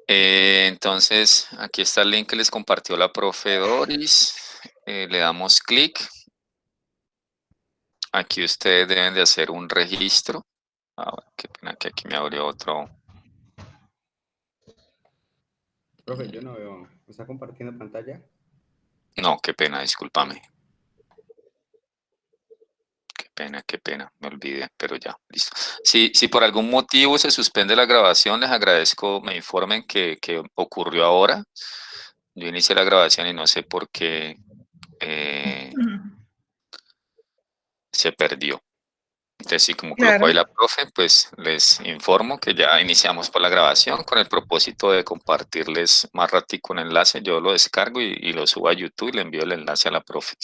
Entonces, aquí está el link que les compartió la profe Doris. Le damos clic. Aquí ustedes deben de hacer un registro. Qué pena que aquí me abrió otro. Profe, yo no veo. ¿Está compartiendo pantalla? No, qué pena, discúlpame. Qué pena, me olvidé, pero ya, listo. Si por algún motivo se suspende la grabación, les agradezco, me informen que ocurrió ahora. Yo inicié la grabación y no sé por qué se perdió. Entonces, sí, como colocó Claro. ahí la profe, pues les informo que ya iniciamos por la grabación con el propósito de compartirles más ratico un enlace. Yo lo descargo y lo subo a YouTube y le envío el enlace a la profe.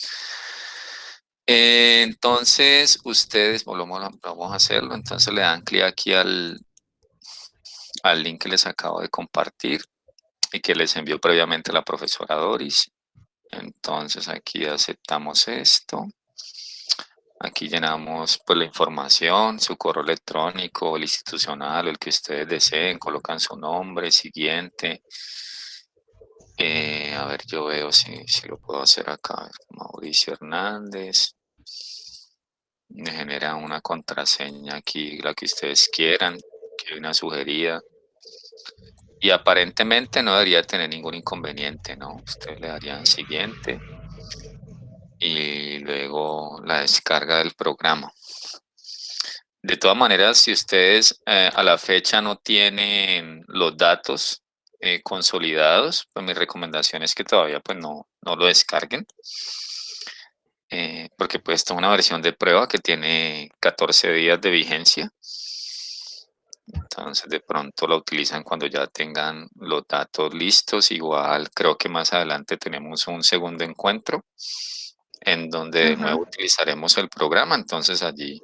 Entonces, ustedes, vamos a hacerlo. Entonces, le dan clic aquí al link que les acabo de compartir y que les envió previamente la profesora Doris. Entonces, aquí aceptamos esto. Aquí llenamos pues la información, su correo electrónico, el institucional, el que ustedes deseen, colocan su nombre, siguiente. A ver, yo veo si lo puedo hacer acá. Mauricio Hernández. Me genera una contraseña aquí, la que ustedes quieran, que hay una sugerida. Y aparentemente no debería tener ningún inconveniente, ¿no? Ustedes le darían siguiente y luego la descarga del programa. De todas maneras, si ustedes a la fecha no tienen los datos consolidados, pues mi recomendación es que todavía pues no lo descarguen. Porque pues esta es una versión de prueba que tiene 14 días de vigencia. Entonces de pronto la utilizan cuando ya tengan los datos listos. Igual creo que más adelante tenemos un segundo encuentro en donde de nuevo utilizaremos el programa. Entonces allí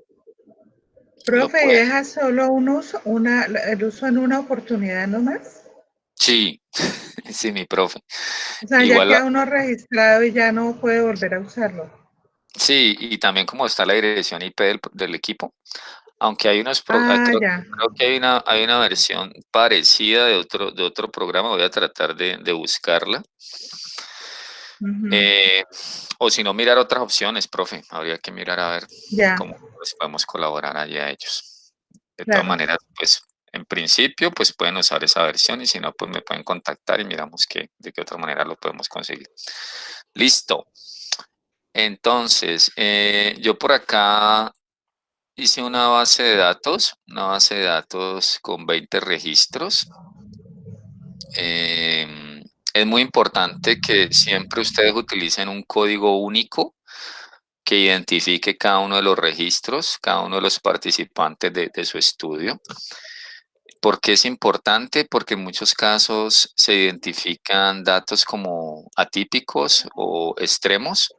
lo Profe, ¿y pueden. deja solo un uso, el uso en una oportunidad nomás? Sí, sí, mi profe. O sea, ya Igual, queda uno registrado y ya no puede volver a usarlo. sí, y también como está la dirección IP del equipo, aunque hay Ah, creo, ya. creo que hay una versión parecida de otro programa, voy a tratar de buscarla. O si no, mirar otras opciones, profe, habría que mirar a ver Ya, cómo pues, podemos colaborar allí a ellos. De todas claro. maneras, pues en principio, pues pueden usar esa versión y si no, pues me pueden contactar y miramos de qué otra manera lo podemos conseguir. Listo. Entonces, yo por acá hice una base de datos con 20 registros. Es muy importante que siempre ustedes utilicen un código único que identifique cada uno de los registros, cada uno de los participantes de su estudio. ¿Por qué es importante? Porque en muchos casos se identifican datos como atípicos o extremos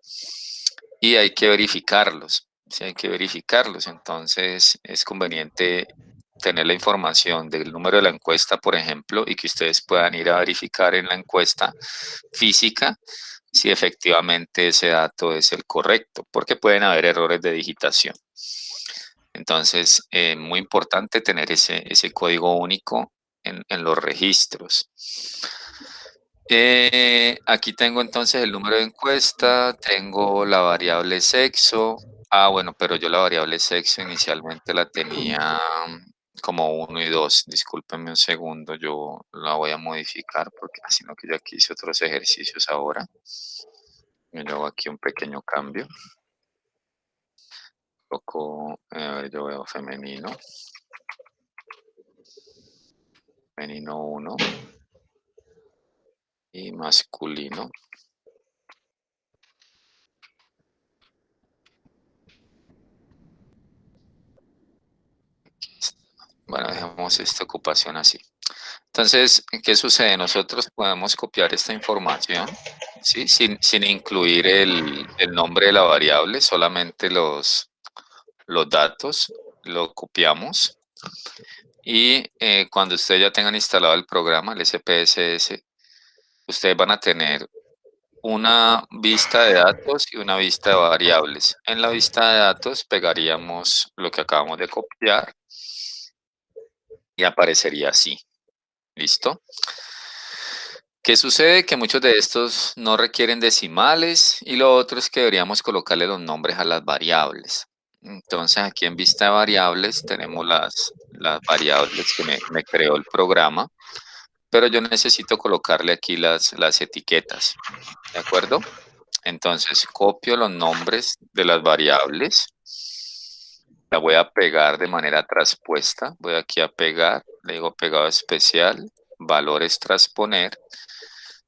y hay que verificarlos. Sí, hay que verificarlos. Entonces es conveniente tener la información del número de la encuesta, por ejemplo, y que ustedes puedan ir a verificar en la encuesta física si efectivamente ese dato es el correcto, porque pueden haber errores de digitación. Entonces, muy importante tener ese código único en los registros. Aquí tengo entonces el número de encuesta, tengo la variable sexo. Bueno, pero yo la variable sexo inicialmente la tenía como 1 y 2. Discúlpenme un segundo, yo la voy a modificar porque sino que ya aquí hice otros ejercicios ahora. Me hago aquí un pequeño cambio. A ver, yo veo femenino. Femenino 1 y masculino. Bueno, dejemos esta ocupación así. Entonces, ¿qué sucede? Nosotros podemos copiar esta información, ¿sí? Sin incluir el nombre de la variable, solamente los datos, lo copiamos. Y cuando ustedes ya tengan instalado el programa, el SPSS, ustedes van a tener una vista de datos y una vista de variables. En la vista de datos pegaríamos lo que acabamos de copiar y aparecería así. ¿Listo? ¿Qué sucede? Que muchos de estos no requieren decimales y lo otro es que deberíamos colocarle los nombres a las variables. Entonces aquí en vista de variables tenemos las variables que me creó el programa, pero yo necesito colocarle aquí las etiquetas, ¿de acuerdo? Entonces copio los nombres de las variables, la voy a pegar de manera traspuesta, voy aquí a pegar, le digo pegado especial, valores trasponer,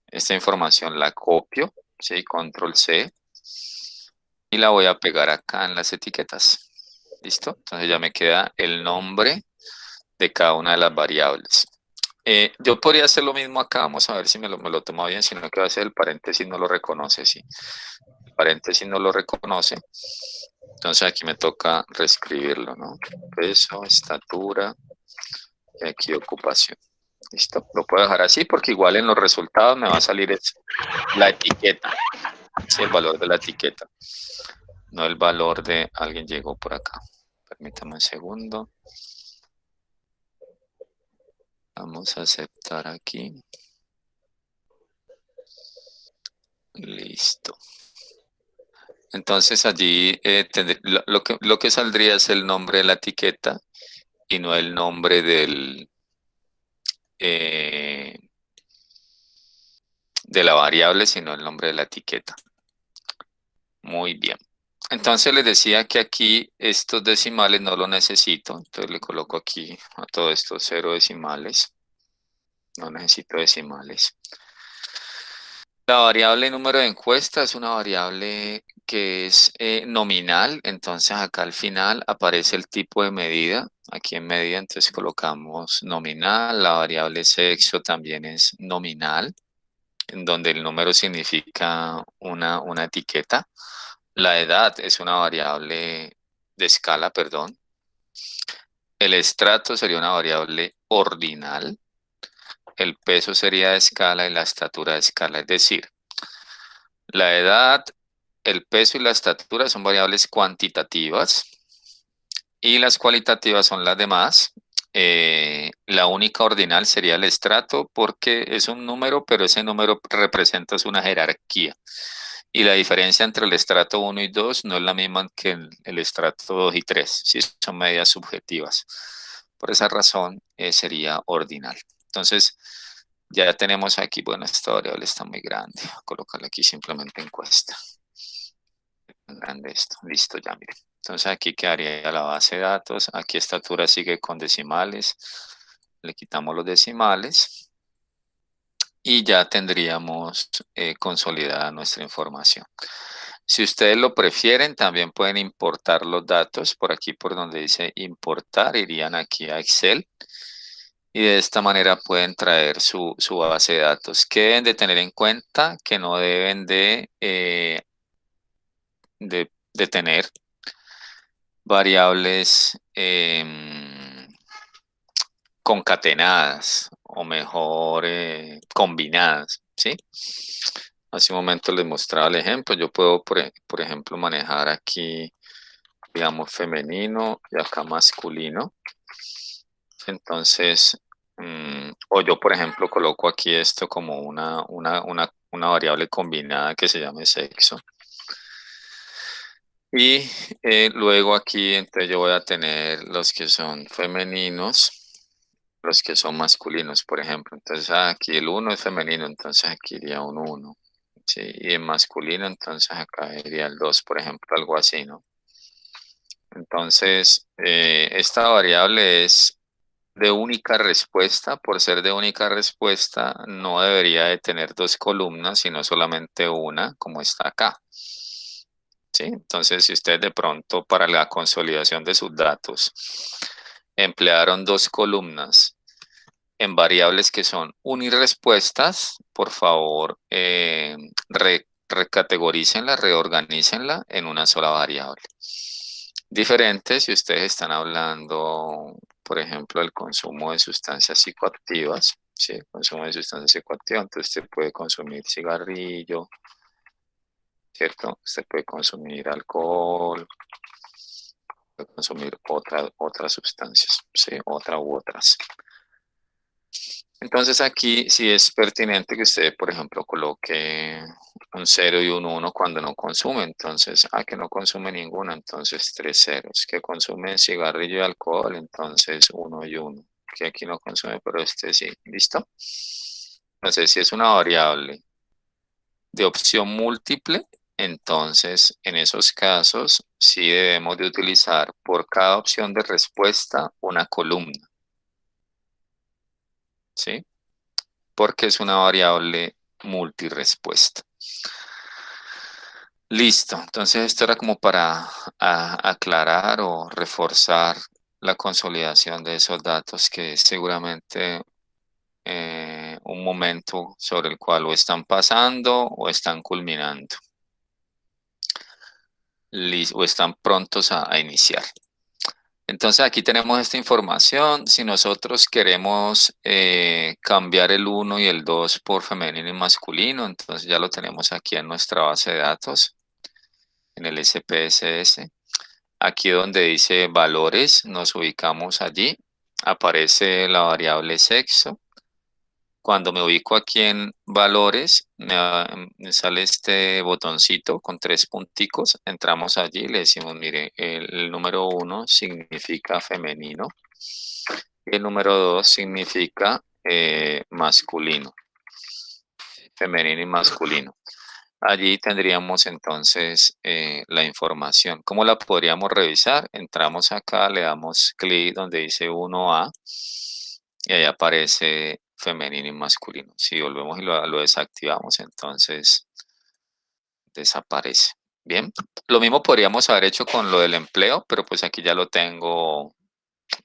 esta información la copio, ¿sí? Control C, y la voy a pegar acá en las etiquetas, ¿listo? Entonces ya me queda el nombre de cada una de las variables. Yo podría hacer lo mismo acá, vamos a ver si me lo tomo bien, sino que va a ser el paréntesis no lo reconoce, ¿sí? El paréntesis no lo reconoce, entonces aquí me toca reescribirlo, ¿no? Peso, estatura, y aquí ocupación. ¿Listo? Lo puedo dejar así porque igual en los resultados me va a salir la etiqueta, ¿sí? El valor de la etiqueta, no el valor de alguien llegó por acá. Permítame un segundo. Vamos a aceptar aquí. Listo. Entonces allí lo que saldría es el nombre de la etiqueta y no el nombre de la variable, sino el nombre de la etiqueta. Muy bien. Entonces les decía que aquí estos decimales no lo necesito. Entonces le coloco aquí a todo esto 0 decimales. No necesito decimales. La variable número de encuesta es una variable que es nominal, entonces acá al final aparece el tipo de medida, aquí en medida entonces colocamos nominal, la variable sexo también es nominal, en donde el número significa una etiqueta, la edad es una variable de escala, perdón, el estrato sería una variable ordinal, el peso sería de escala y la estatura de escala, es decir, la edad, el peso y la estatura son variables cuantitativas y las cualitativas son las demás. La única ordinal sería el estrato porque es un número, pero ese número representa una jerarquía. Y la diferencia entre el estrato 1 y 2 no es la misma que el estrato 2 y 3, ¿sí? Son medidas subjetivas. Por esa razón sería ordinal. Entonces, ya tenemos aquí, bueno, esta variable está muy grande. Voy a colocarle aquí simplemente encuesta. Grande esto. Listo, ya mire. Entonces aquí quedaría la base de datos. Aquí estatura sigue con decimales. Le quitamos los decimales. Y ya tendríamos consolidada nuestra información. Si ustedes lo prefieren, también pueden importar los datos. Por aquí, por donde dice importar, irían aquí a Excel. Y de esta manera pueden traer su base de datos. ¿Qué deben de tener en cuenta? Que no deben de tener variables concatenadas o mejor combinadas, ¿sí? Hace un momento les mostraba el ejemplo. Yo puedo, por ejemplo, manejar aquí, digamos, femenino y acá masculino. Entonces, o yo, por ejemplo, coloco aquí esto como una variable combinada que se llame sexo. Y luego aquí, entonces yo voy a tener los que son femeninos, los que son masculinos, por ejemplo. Entonces aquí el 1 es femenino, entonces aquí iría un 1. ¿Sí? Y en masculino, entonces acá iría el 2, por ejemplo, algo así, ¿no? Entonces, esta variable es de única respuesta. Por ser de única respuesta, no debería de tener dos columnas, sino solamente una, como está acá. ¿Sí? Entonces, si ustedes de pronto para la consolidación de sus datos emplearon dos columnas en variables que son unirrespuestas, por favor, recategorícenla, reorganícenla en una sola variable. Diferente si ustedes están hablando, por ejemplo, del consumo de sustancias psicoactivas, ¿sí? Consumo de sustancias psicoactivas, entonces usted puede consumir cigarrillo, ¿cierto? Usted puede consumir alcohol, puede consumir otras sustancias, ¿sí? Otra u otras. Entonces aquí sí es pertinente que usted, por ejemplo, coloque un 0 y un 1 cuando no consume. Entonces, que no consume ninguna, entonces 3 ceros. Que consume cigarrillo y alcohol, entonces 1 y 1. Que aquí no consume, pero este sí. ¿Listo? Entonces, si es una variable de opción múltiple, entonces en esos casos sí debemos de utilizar por cada opción de respuesta una columna. ¿Sí? Porque es una variable multirespuesta. Listo, entonces esto era como para aclarar o reforzar la consolidación de esos datos, que es seguramente un momento sobre el cual o están pasando o están culminando. O están prontos a iniciar. Entonces aquí tenemos esta información. Si nosotros queremos cambiar el 1 y el 2 por femenino y masculino, entonces ya lo tenemos aquí en nuestra base de datos, en el SPSS. Aquí donde dice valores, nos ubicamos allí. Aparece la variable sexo. Cuando me ubico aquí en valores, me sale este botoncito con 3 punticos. Entramos allí y le decimos, mire, el número 1 significa femenino. Y el número 2 significa masculino. Femenino y masculino. Allí tendríamos entonces la información. ¿Cómo la podríamos revisar? Entramos acá, le damos clic donde dice 1A y ahí aparece femenino y masculino. Si volvemos y lo desactivamos, entonces desaparece. Bien, lo mismo podríamos haber hecho con lo del empleo, pero pues aquí ya lo tengo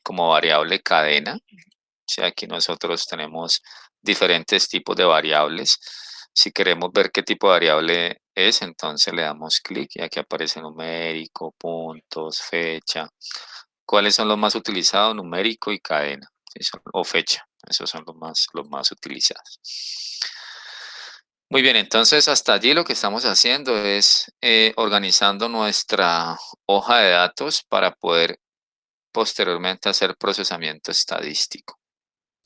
como variable cadena. Sí, aquí nosotros tenemos diferentes tipos de variables. Si queremos ver qué tipo de variable es, entonces le damos clic y aquí aparece numérico, puntos, fecha. ¿Cuáles son los más utilizados? Numérico y cadena, ¿sí? O fecha. Esos son los más utilizados. Muy bien, entonces hasta allí lo que estamos haciendo es organizando nuestra hoja de datos para poder posteriormente hacer procesamiento estadístico.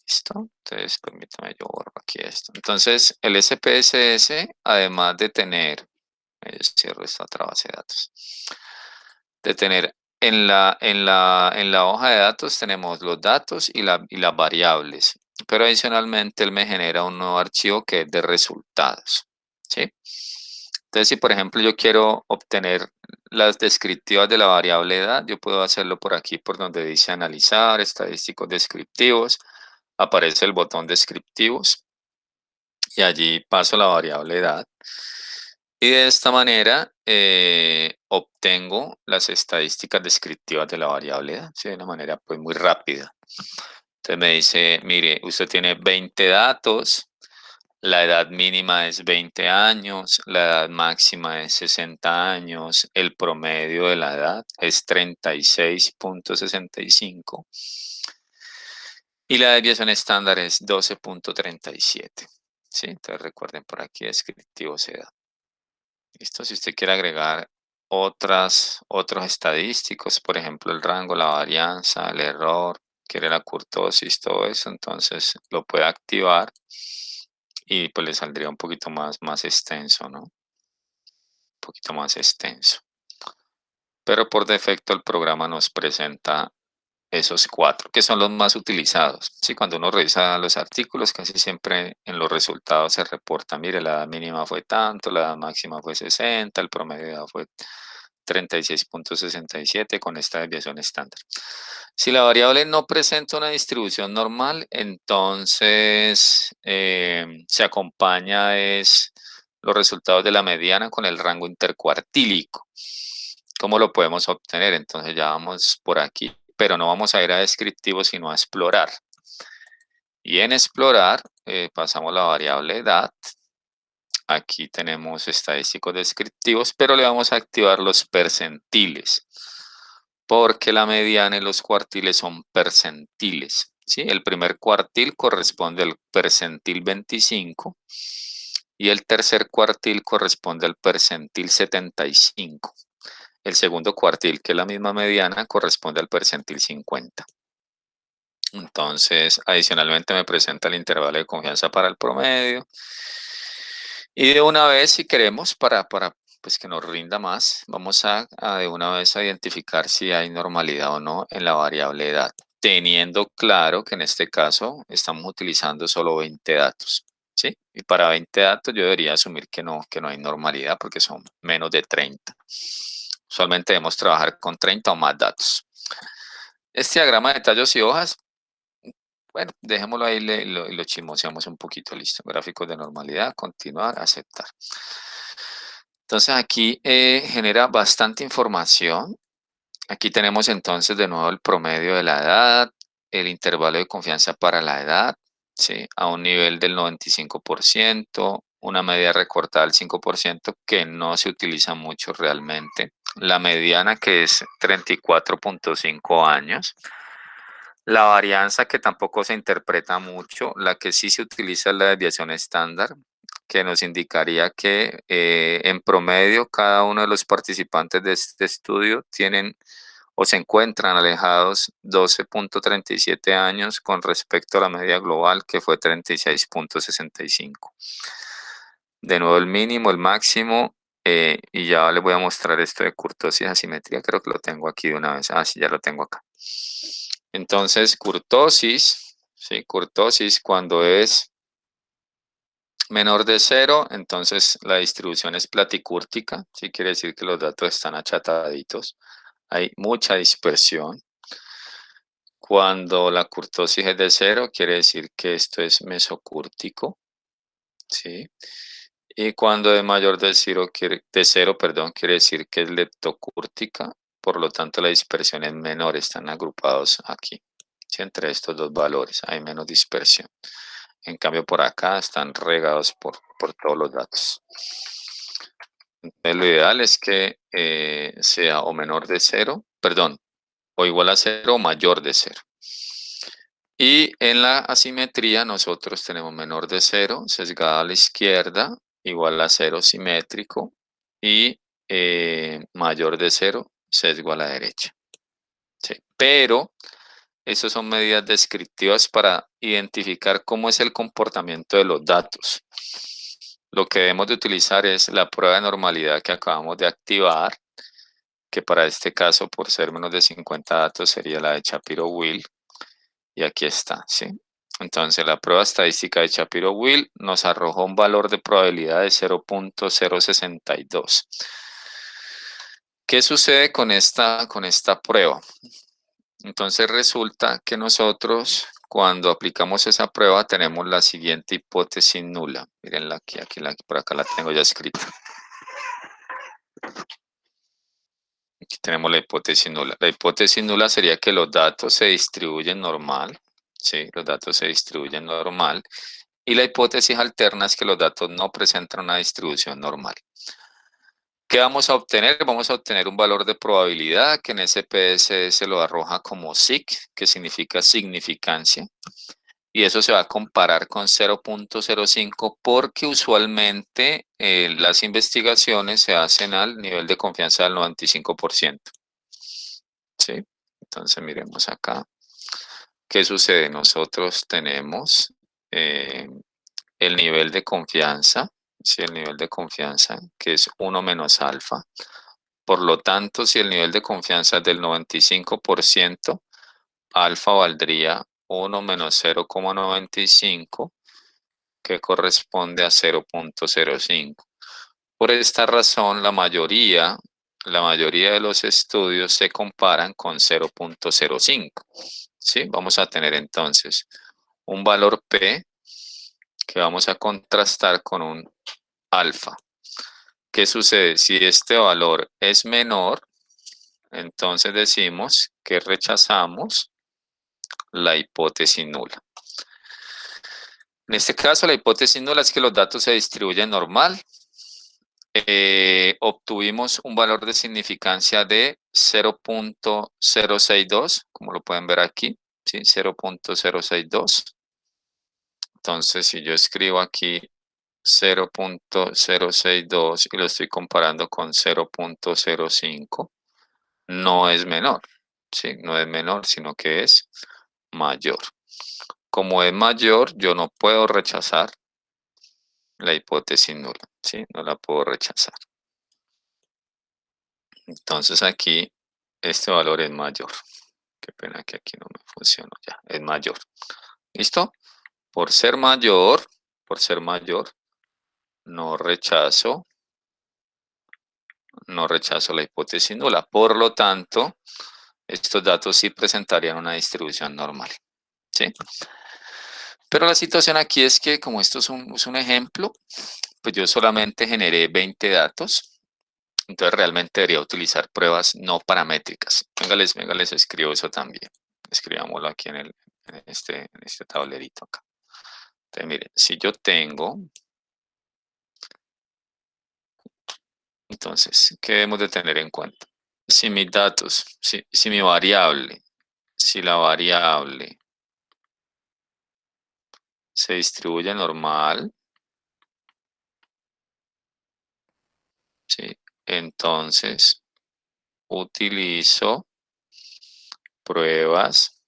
¿Listo? Entonces, permítame, yo borro aquí esto. Entonces, el SPSS, además de tener, yo cierro esta otra base de datos, de tener en la hoja de datos tenemos los datos y las variables, pero adicionalmente él me genera un nuevo archivo que es de resultados, ¿sí? Entonces, si por ejemplo yo quiero obtener las descriptivas de la variable edad, yo puedo hacerlo por aquí, por donde dice analizar, estadísticos descriptivos, aparece el botón descriptivos y allí paso la variable edad. Y de esta manera obtengo las estadísticas descriptivas de la variable edad, ¿sí? De una manera pues muy rápida. Entonces me dice, mire, usted tiene 20 datos, la edad mínima es 20 años, la edad máxima es 60 años, el promedio de la edad es 36.65 y la desviación estándar es 12.37. ¿Sí? Entonces recuerden por aquí descriptivos edad. ¿Listo? Si usted quiere agregar otros estadísticos, por ejemplo, el rango, la varianza, el error, quiere la kurtosis, todo eso, entonces lo puede activar y pues le saldría un poquito más extenso, ¿no? Un poquito más extenso. Pero por defecto el programa nos presenta esos 4, que son los más utilizados. Sí, cuando uno revisa los artículos, casi siempre en los resultados se reporta, mire, la edad mínima fue tanto, la edad máxima fue 60, el promedio de edad fue 36.67 con esta desviación estándar. Si la variable no presenta una distribución normal, entonces se acompaña los resultados de la mediana con el rango intercuartílico. ¿Cómo lo podemos obtener? Entonces ya vamos por aquí, pero no vamos a ir a descriptivo, sino a explorar. Y en explorar pasamos la variable edad. Aquí tenemos estadísticos descriptivos, pero le vamos a activar los percentiles, porque la mediana y los cuartiles son percentiles, ¿sí? El primer cuartil corresponde al percentil 25 y el tercer cuartil corresponde al percentil 75. El segundo cuartil, que es la misma mediana, corresponde al percentil 50. Entonces, adicionalmente me presenta el intervalo de confianza para el promedio. Y de una vez, si queremos, para pues que nos rinda más, vamos a de una vez a identificar si hay normalidad o no en la variable edad, teniendo claro que en este caso estamos utilizando solo 20 datos, ¿sí? Y para 20 datos yo debería asumir que no hay normalidad porque son menos de 30. Usualmente debemos trabajar con 30 o más datos. Este diagrama de tallos y hojas, bueno, dejémoslo ahí y lo chismoseamos un poquito, listo. Gráficos de normalidad, continuar, aceptar. Entonces aquí genera bastante información. Aquí tenemos entonces de nuevo el promedio de la edad, el intervalo de confianza para la edad, ¿sí? A un nivel del 95%, una media recortada del 5% que no se utiliza mucho realmente. La mediana que es 34.5 años. La varianza que tampoco se interpreta mucho, la que sí se utiliza es la desviación estándar, que nos indicaría que en promedio cada uno de los participantes de este estudio tienen o se encuentran alejados 12.37 años con respecto a la media global que fue 36.65. De nuevo el mínimo, el máximo, y ya les voy a mostrar esto de kurtosis asimetría, creo que lo tengo aquí de una vez. Ah, sí, ya lo tengo acá. Entonces, kurtosis, ¿sí? Kurtosis cuando es menor de 0, entonces la distribución es platicúrtica, ¿sí? Quiere decir que los datos están achataditos, hay mucha dispersión. Cuando la kurtosis es de 0, quiere decir que esto es mesocúrtico, ¿sí? Y cuando es mayor de 0, quiere decir que es leptocúrtica, por lo tanto la dispersión es menor, están agrupados aquí. ¿Sí? Entre estos dos valores hay menos dispersión. En cambio por acá están regados por todos los datos. Entonces, lo ideal es que sea o menor de 0, o igual a 0 o mayor de 0. Y en la asimetría nosotros tenemos menor de 0, sesgada a la izquierda, igual a 0 simétrico, y mayor de 0, sesgo a la derecha. ¿Sí? Pero esas son medidas descriptivas para identificar cómo es el comportamiento de los datos. Lo que debemos de utilizar es la prueba de normalidad que acabamos de activar, que para este caso, por ser menos de 50 datos, sería la de Shapiro-Wilk. Y aquí está, ¿sí? Entonces, la prueba estadística de Shapiro-Wilk nos arrojó un valor de probabilidad de 0.062. ¿Qué sucede con esta prueba? Entonces, resulta que nosotros, cuando aplicamos esa prueba, tenemos la siguiente hipótesis nula. Mírenla aquí, por acá la tengo ya escrita. Aquí tenemos la hipótesis nula. La hipótesis nula sería que los datos se distribuyen normal. Sí, los datos se distribuyen normal. Y la hipótesis alterna es que los datos no presentan una distribución normal. ¿Qué vamos a obtener? Vamos a obtener un valor de probabilidad que en SPSS se lo arroja como SIG, que significa significancia. Y eso se va a comparar con 0.05 porque usualmente las investigaciones se hacen al nivel de confianza del 95%. ¿Sí? Entonces miremos acá. ¿Qué sucede? Nosotros tenemos el nivel de confianza, ¿sí? El nivel de confianza que es 1 menos alfa. Por lo tanto, si el nivel de confianza es del 95%, alfa valdría 1 menos 0,95, que corresponde a 0.05. Por esta razón, la mayoría de los estudios se comparan con 0.05. ¿Sí? Vamos a tener entonces un valor P que vamos a contrastar con un alfa. ¿Qué sucede? Si este valor es menor, entonces decimos que rechazamos la hipótesis nula. En este caso, la hipótesis nula es que los datos se distribuyen normal. Obtuvimos un valor de significancia de 0.062, como lo pueden ver aquí, ¿sí? 0.062. Entonces, si yo escribo aquí 0.062 y lo estoy comparando con 0.05, no es menor, ¿sí? No es menor, sino que es mayor. Como es mayor, yo no puedo rechazar la hipótesis nula, ¿sí? No la puedo rechazar. Entonces aquí este valor es mayor. Qué pena que aquí no me funcionó ya, es mayor. ¿Listo? Por ser mayor, no rechazo la hipótesis nula. Por lo tanto, estos datos sí presentarían una distribución normal, ¿sí? Pero la situación aquí es que como esto es un ejemplo, pues yo solamente generé 20 datos, entonces realmente debería utilizar pruebas no paramétricas. Venga, les escribo eso también. Escribámoslo aquí en este tablerito acá. Entonces, miren, si yo tengo, entonces, ¿qué debemos de tener en cuenta? Si mis datos, si mi variable, si la variable se distribuye normal, ¿sí? Entonces, utilizo pruebas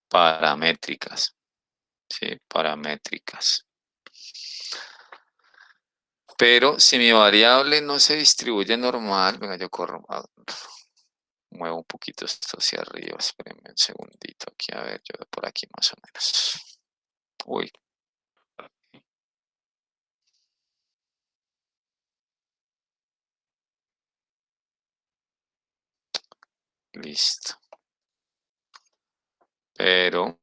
paramétricas, ¿sí? Paramétricas. Pero si mi variable no se distribuye normal, venga, yo muevo un poquito esto hacia arriba, espérenme un segundito aquí, a ver, yo por aquí más o menos. Uy. Listo. Pero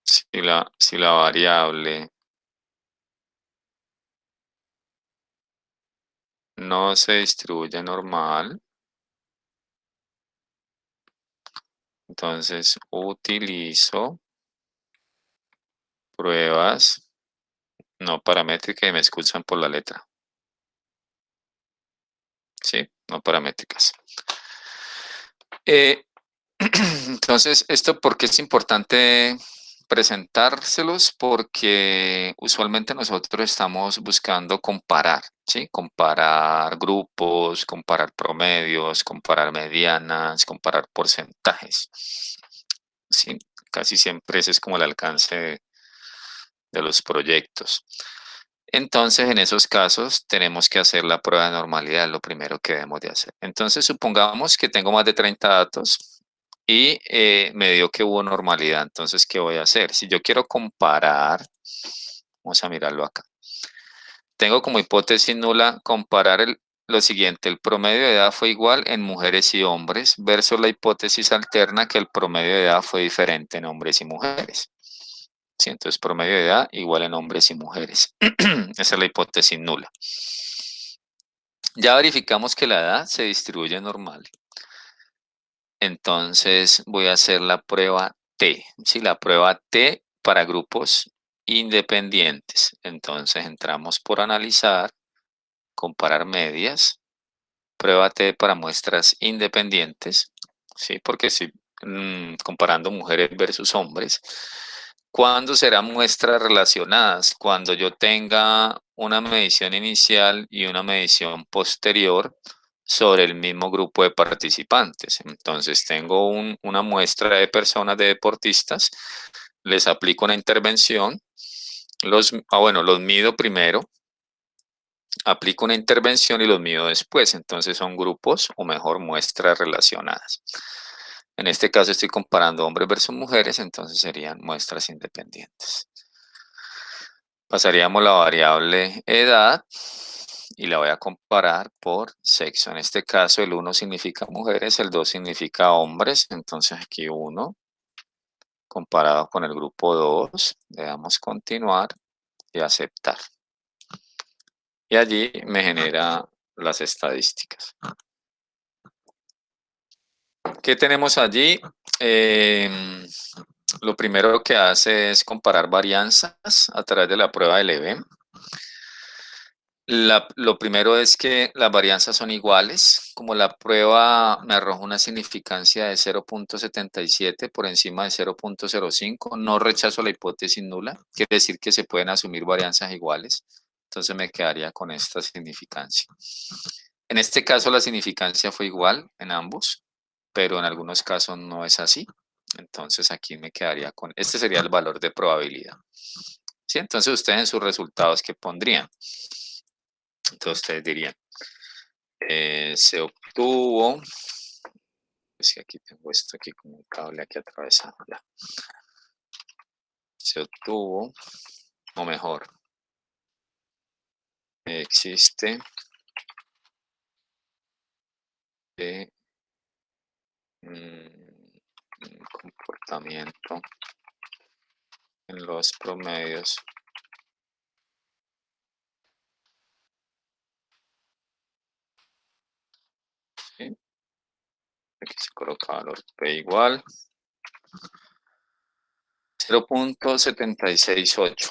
si la variable no se distribuye normal, entonces utilizo pruebas no paramétricas y me excusan por la letra. ¿Sí? No paramétricas. Entonces, ¿esto por qué es importante presentárselos? Porque usualmente nosotros estamos buscando comparar, ¿sí? Comparar grupos, comparar promedios, comparar medianas, comparar porcentajes, ¿sí? Casi siempre ese es como el alcance de los proyectos. Entonces, en esos casos, tenemos que hacer la prueba de normalidad, lo primero que debemos de hacer. Entonces, supongamos que tengo más de 30 datos y me dio que hubo normalidad. Entonces, ¿qué voy a hacer? Si yo quiero comparar, vamos a mirarlo acá. Tengo como hipótesis nula comparar lo siguiente, el promedio de edad fue igual en mujeres y hombres versus la hipótesis alterna que el promedio de edad fue diferente en hombres y mujeres. ¿Sí? Entonces, promedio de edad igual en hombres y mujeres. Esa es la hipótesis nula. Ya verificamos que la edad se distribuye normal. Entonces, voy a hacer la prueba T. ¿Sí? La prueba T para grupos independientes. Entonces, entramos por analizar, comparar medias. Prueba T para muestras independientes. ¿Sí? Porque estoy comparando mujeres versus hombres. ¿Cuándo serán muestras relacionadas? Cuando yo tenga una medición inicial y una medición posterior sobre el mismo grupo de participantes. Entonces tengo una muestra de personas, de deportistas, les aplico una intervención, los mido primero, aplico una intervención y los mido después. Entonces son grupos o mejor muestras relacionadas. En este caso estoy comparando hombres versus mujeres, entonces serían muestras independientes. Pasaríamos la variable edad y la voy a comparar por sexo. En este caso el 1 significa mujeres, el 2 significa hombres, entonces aquí 1 comparado con el grupo 2, le damos continuar y aceptar. Y allí me genera las estadísticas. ¿Qué tenemos allí? Lo primero que hace es comparar varianzas a través de la prueba de Levene. Lo primero es que las varianzas son iguales. Como la prueba me arroja una significancia de 0.77 por encima de 0.05, no rechazo la hipótesis nula. Quiere decir que se pueden asumir varianzas iguales. Entonces me quedaría con esta significancia. En este caso la significancia fue igual en ambos, pero en algunos casos no es así. Entonces aquí me quedaría con, este sería el valor de probabilidad. ¿Sí? Entonces ustedes en sus resultados, ¿qué pondrían? Entonces ustedes dirían, se obtuvo, pues que aquí tengo esto aquí como un cable aquí atravesado, ya. Se obtuvo, o mejor, existe un comportamiento en los promedios ¿sí? Aquí se coloca valor P igual 0.768.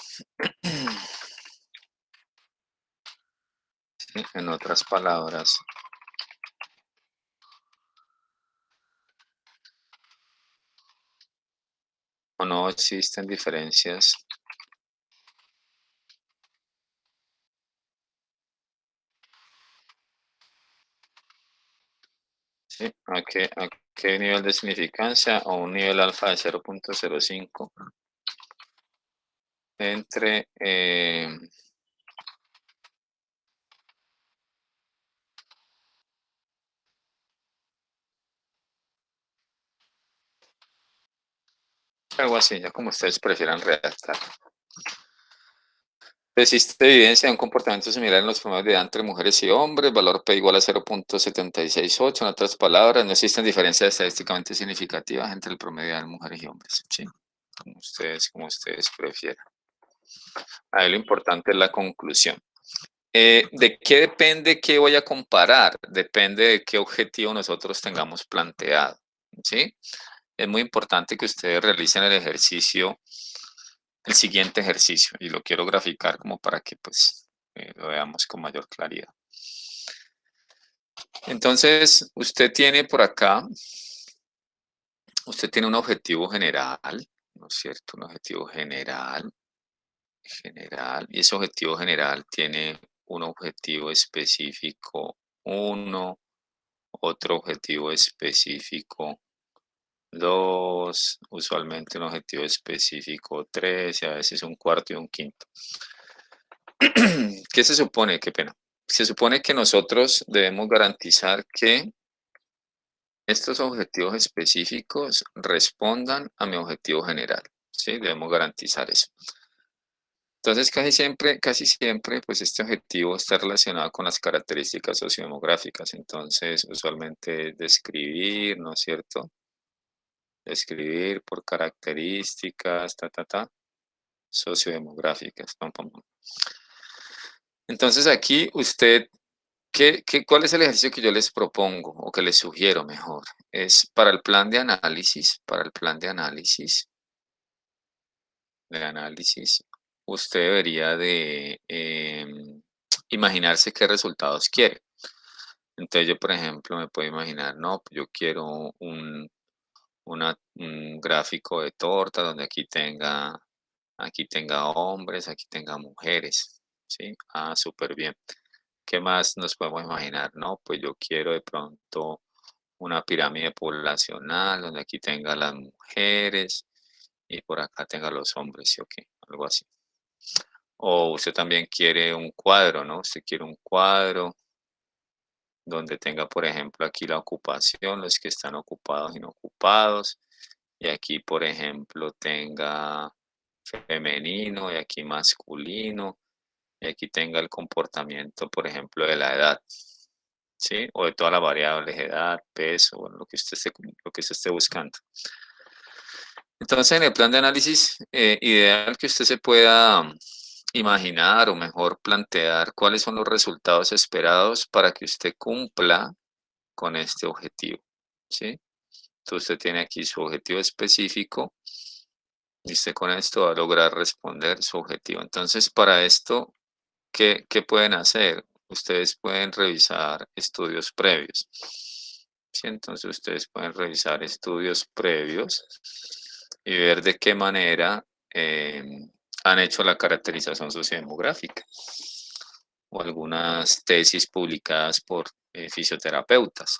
¿Sí? En otras palabras, o no existen diferencias ¿sí? ¿A qué nivel de significancia? O un nivel alfa de 0.05 entre algo así, ya como ustedes prefieran redactar. Existe evidencia de un comportamiento similar en los promedios de edad entre mujeres y hombres, valor P igual a 0.768. En otras palabras, no existen diferencias estadísticamente significativas entre el promedio de edad de mujeres y hombres. ¿Sí? Como ustedes prefieran. Ahí lo importante es la conclusión. ¿De qué depende qué voy a comparar? Depende de qué objetivo nosotros tengamos planteado. ¿Sí? Es muy importante que ustedes realicen el ejercicio, el siguiente ejercicio, y lo quiero graficar como para que pues lo veamos con mayor claridad. Entonces, usted tiene por acá, usted tiene un objetivo general, ¿no es cierto? Un objetivo general, y ese objetivo general tiene un objetivo específico 1, otro objetivo específico 2, usualmente un objetivo específico 3 y a veces un cuarto y un quinto. ¿Qué se supone? Qué pena. Se supone que nosotros debemos garantizar que estos objetivos específicos respondan a mi objetivo general. ¿Sí? Debemos garantizar eso. Entonces, casi siempre, pues este objetivo está relacionado con las características sociodemográficas. Entonces, usualmente describir, ¿no es cierto? Describir por características, sociodemográficas. Pam, pam, pam. Entonces, aquí usted, ¿cuál es el ejercicio que yo les propongo o que les sugiero mejor? Es para el plan de análisis, usted debería de imaginarse qué resultados quiere. Entonces yo, por ejemplo, me puedo imaginar, no, yo quiero un gráfico de torta donde aquí tenga hombres, aquí tenga mujeres, ¿sí? Ah, súper bien. ¿Qué más nos podemos imaginar? No, pues yo quiero de pronto una pirámide poblacional donde aquí tenga las mujeres y por acá tenga los hombres, ¿sí o qué? Algo así. O usted también quiere un cuadro, ¿no? Usted quiere un cuadro donde tenga, por ejemplo, aquí la ocupación, los que están ocupados y no ocupados, y aquí, por ejemplo, tenga femenino y aquí masculino, y aquí tenga el comportamiento, por ejemplo, de la edad, ¿sí? O de todas las variables, edad, peso, bueno, lo que usted esté buscando. Entonces, en el plan de análisis, ideal que usted se pueda imaginar o mejor plantear cuáles son los resultados esperados para que usted cumpla con este objetivo, ¿sí? Entonces, usted tiene aquí su objetivo específico y usted con esto va a lograr responder su objetivo. Entonces, para esto, ¿qué pueden hacer? Ustedes pueden revisar estudios previos. ¿Sí? Entonces ustedes pueden revisar estudios previos y ver de qué manera han hecho la caracterización sociodemográfica o algunas tesis publicadas por fisioterapeutas.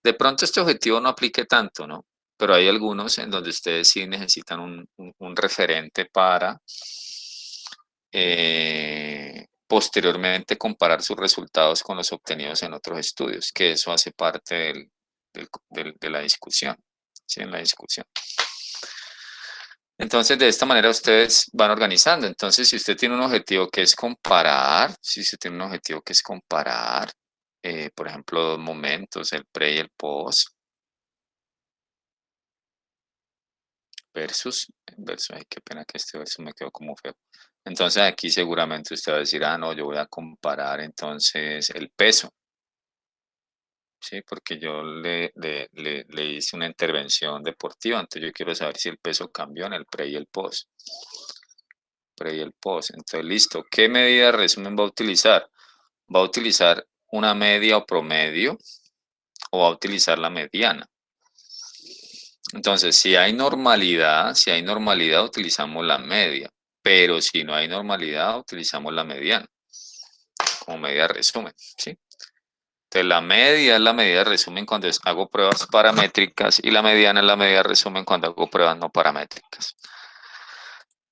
De pronto este objetivo no aplique tanto, ¿no? Pero hay algunos en donde ustedes sí necesitan un referente para posteriormente comparar sus resultados con los obtenidos en otros estudios, que eso hace parte de la discusión, ¿sí? En la discusión. Entonces, de esta manera ustedes van organizando. Entonces, si usted tiene un objetivo que es comparar, por ejemplo, dos momentos, el pre y el post, versus, ay, qué pena que este verso me quedó como feo. Entonces, aquí seguramente usted va a decir, no, yo voy a comparar entonces el peso. Sí, porque yo le hice una intervención deportiva, entonces yo quiero saber si el peso cambió en el pre y el post. Pre y el post. Entonces, listo. ¿Qué medida de resumen va a utilizar? ¿Va a utilizar una media o promedio o va a utilizar la mediana? Entonces, si hay normalidad, utilizamos la media, pero si no hay normalidad, utilizamos la mediana como medida de resumen, ¿sí? Entonces, la media es la medida de resumen cuando hago pruebas paramétricas y la mediana es la medida de resumen cuando hago pruebas no paramétricas.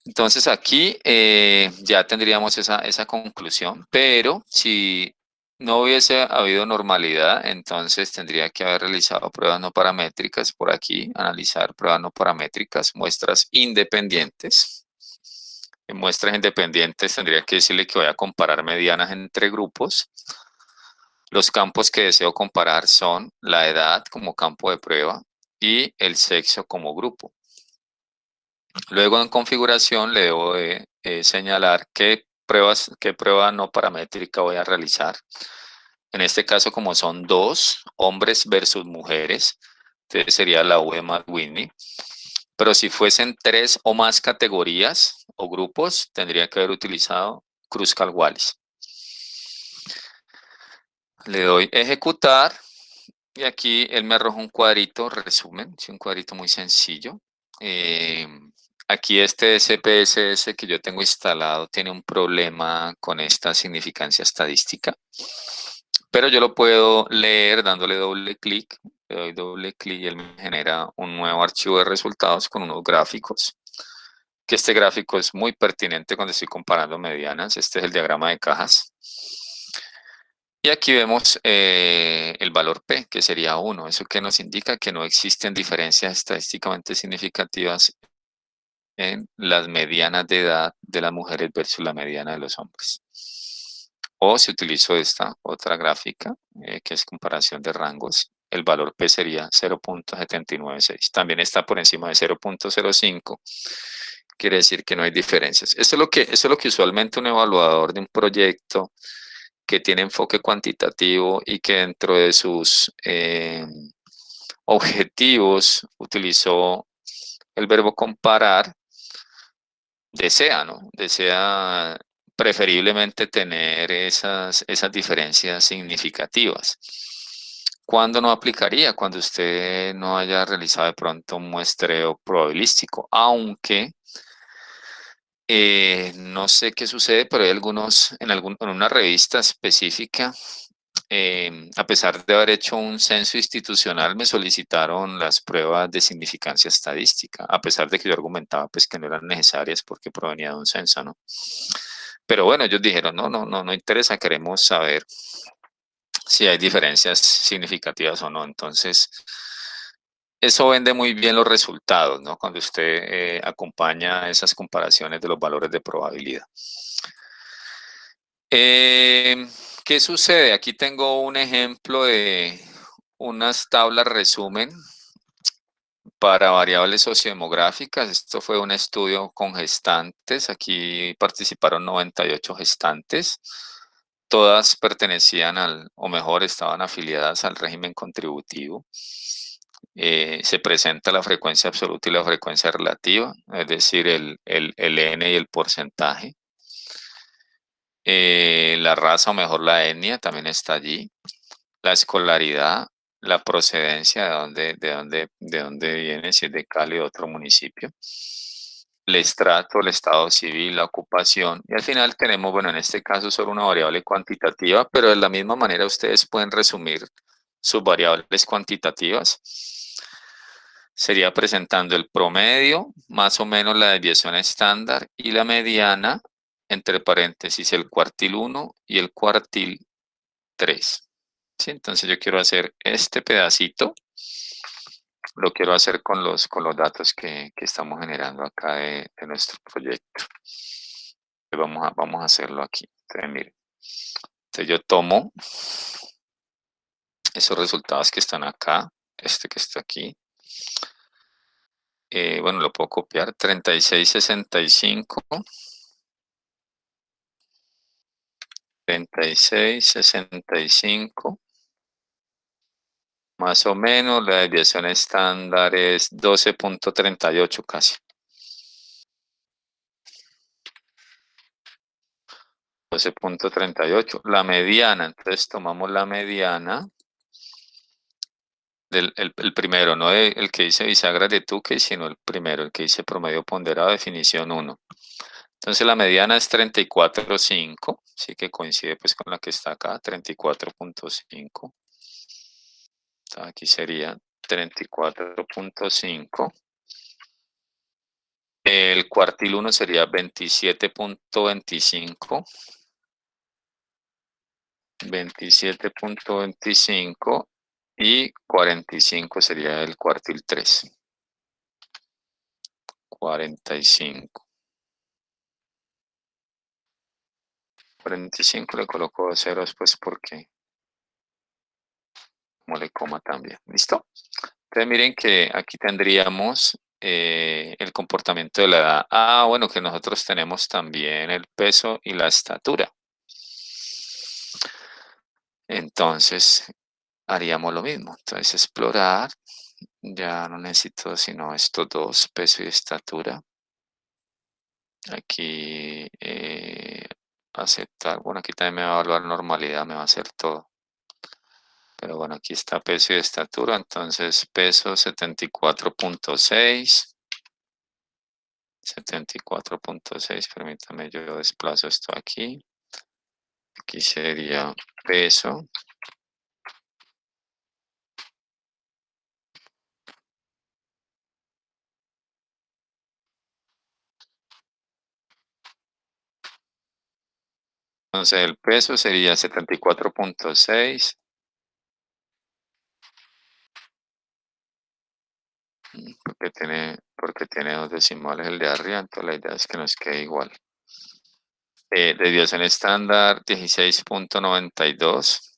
Entonces, aquí ya tendríamos esa conclusión, pero si no hubiese habido normalidad, entonces tendría que haber realizado pruebas no paramétricas por aquí, analizar pruebas no paramétricas, muestras independientes. En muestras independientes tendría que decirle que voy a comparar medianas entre grupos. Los campos que deseo comparar son la edad como campo de prueba y el sexo como grupo. Luego en configuración le debo de señalar qué prueba no paramétrica voy a realizar. En este caso, como son dos, hombres versus mujeres, entonces sería la U de Matt-Whitney. Pero si fuesen 3 o más categorías o grupos, tendría que haber utilizado Kruskal-Wallis. Le doy ejecutar y aquí él me arroja un cuadrito, resumen, es un cuadrito muy sencillo. Aquí este SPSS que yo tengo instalado tiene un problema con esta significancia estadística, pero yo lo puedo leer dándole doble clic. Le doy doble clic y él me genera un nuevo archivo de resultados con unos gráficos, que este gráfico es muy pertinente cuando estoy comparando medianas. Este es el diagrama de cajas. Y aquí vemos el valor P, que sería 1. Eso que nos indica que no existen diferencias estadísticamente significativas en las medianas de edad de las mujeres versus la mediana de los hombres. O si utilizo esta otra gráfica, que es comparación de rangos, el valor P sería 0.796. También está por encima de 0.05. Quiere decir que no hay diferencias. Eso es lo que usualmente un evaluador de un proyecto que tiene enfoque cuantitativo y que dentro de sus objetivos utilizó el verbo comparar, desea, ¿no? Desea preferiblemente tener esas diferencias significativas. ¿Cuándo no aplicaría? Cuando usted no haya realizado de pronto un muestreo probabilístico, aunque no sé qué sucede, pero hay algunos, en una revista específica, a pesar de haber hecho un censo institucional, me solicitaron las pruebas de significancia estadística, a pesar de que yo argumentaba pues que no eran necesarias porque provenía de un censo, ¿no? Pero bueno, ellos dijeron, no interesa, queremos saber si hay diferencias significativas o no. Entonces, eso vende muy bien los resultados, ¿no? Cuando usted acompaña esas comparaciones de los valores de probabilidad. ¿Qué sucede? Aquí tengo un ejemplo de unas tablas resumen para variables sociodemográficas. Esto fue un estudio con gestantes. Aquí participaron 98 gestantes. Todas pertenecían o mejor, estaban afiliadas al régimen contributivo. Se presenta la frecuencia absoluta y la frecuencia relativa, es decir, el N y el porcentaje. La raza o mejor la etnia también está allí. La escolaridad, la procedencia, de dónde viene, si es de Cali o otro municipio. El estrato, el estado civil, la ocupación. Y al final tenemos, bueno, en este caso solo una variable cuantitativa, pero de la misma manera ustedes pueden resumir sus variables cuantitativas. Sería presentando el promedio, más o menos la desviación estándar y la mediana, entre paréntesis, el cuartil 1 y el cuartil 3. ¿Sí? Entonces yo quiero hacer este pedacito, lo quiero hacer con los datos que estamos generando acá de nuestro proyecto. Vamos a hacerlo aquí. Entonces, miren. Entonces yo tomo esos resultados que están acá, este que está aquí. Bueno, lo puedo copiar, 3665. 3665. Más o menos, la desviación estándar es 12.38 casi. 12.38. La mediana, entonces tomamos la mediana del el primero, no el que dice bisagra de Tukey, sino el primero, el que dice promedio ponderado, definición 1. Entonces la mediana es 34.5, sí que coincide pues con la que está acá, 34.5. Aquí sería 34.5. El cuartil 1 sería 27.25. 27.25 y 45 sería el cuartil 3. 45. 45 le coloco 2 ceros pues porque como le coma también. ¿Listo? Entonces miren que aquí tendríamos el comportamiento de la edad. Ah, bueno, que nosotros tenemos también el peso y la estatura. Entonces haríamos lo mismo. Entonces explorar. Ya no necesito sino estos dos, peso y estatura. Aquí aceptar. Bueno, aquí también me va a evaluar normalidad, me va a hacer todo. Pero bueno, aquí está peso y estatura. Entonces peso 74.6. 74.6. Permítame, yo desplazo esto aquí. Aquí sería peso. Entonces el peso sería 74.6. Porque tiene dos decimales el de arriba, entonces la idea es que nos quede igual. Desviación estándar 16.92.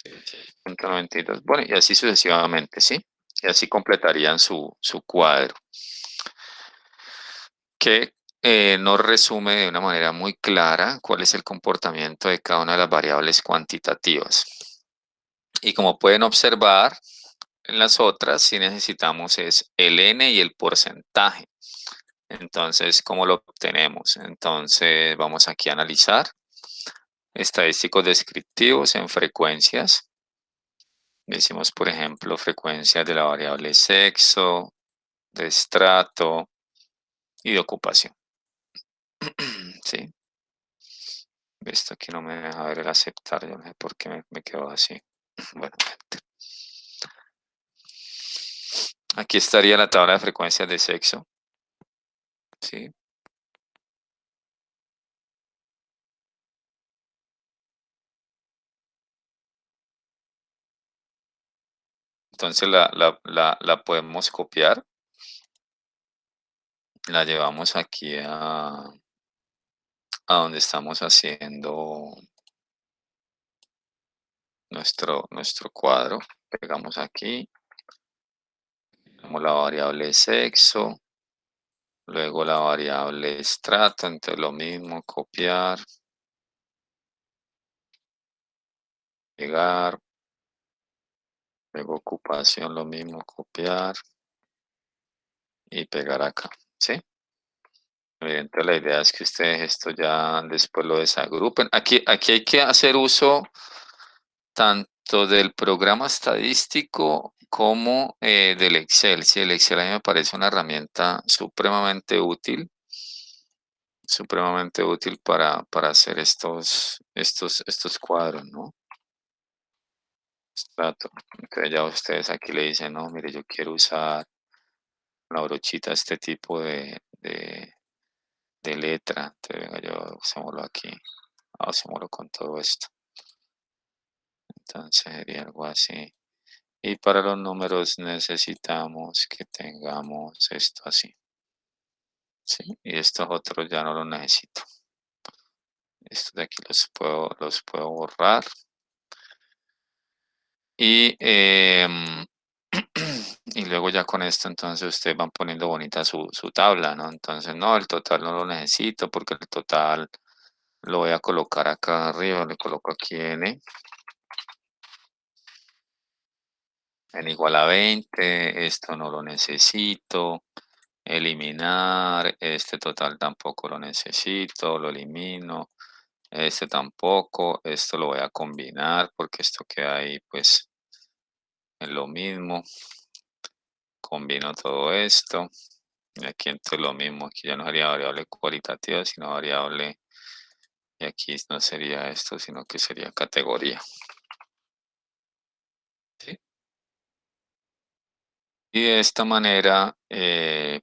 16.92. Bueno, y así sucesivamente, ¿sí? Y así completarían su cuadro. Que nos resume de una manera muy clara cuál es el comportamiento de cada una de las variables cuantitativas. Y como pueden observar, en las otras sí necesitamos es el n y el porcentaje. Entonces, ¿cómo lo obtenemos? Entonces, vamos aquí a analizar estadísticos descriptivos en frecuencias. Decimos, por ejemplo, frecuencias de la variable sexo, de estrato y de ocupación. ¿Sí? Esto aquí no me deja ver el aceptar, yo no sé por qué me quedó así. Bueno, aquí estaría la tabla de frecuencias de sexo. ¿Sí? Entonces la podemos copiar. La llevamos aquí a donde estamos haciendo nuestro cuadro. Pegamos aquí. Tenemos la variable sexo. Luego la variable estrato. Entonces lo mismo, copiar. Pegar. Luego ocupación, lo mismo, copiar. Y pegar acá. ¿Sí? Evidente, la idea es que ustedes esto ya después lo desagrupen. Aquí hay que hacer uso tanto del programa estadístico como del Excel. Sí, el Excel a mí me parece una herramienta supremamente útil para hacer estos cuadros, ¿no? Estrato. Entonces ya ustedes aquí le dicen, no, mire, yo quiero usar la brochita, este tipo de letra. Entonces, venga, yo usémoslo aquí. Hacémoslo con todo esto. Entonces sería algo así. Y para los números necesitamos que tengamos esto así. ¿Sí? Y estos otros ya no los necesito. Estos de aquí los puedo borrar. Y, y luego ya con esto entonces ustedes van poniendo bonita su tabla, ¿no? Entonces no, el total no lo necesito porque el total lo voy a colocar acá arriba. Le coloco aquí n igual a 20. Esto no lo necesito. Eliminar, este total tampoco lo necesito, lo elimino, este tampoco, esto lo voy a combinar porque esto queda ahí pues es lo mismo, combino todo esto, y aquí entonces lo mismo, aquí ya no sería variable cualitativa, sino variable, y aquí no sería esto, sino que sería categoría. ¿Sí? Y de esta manera,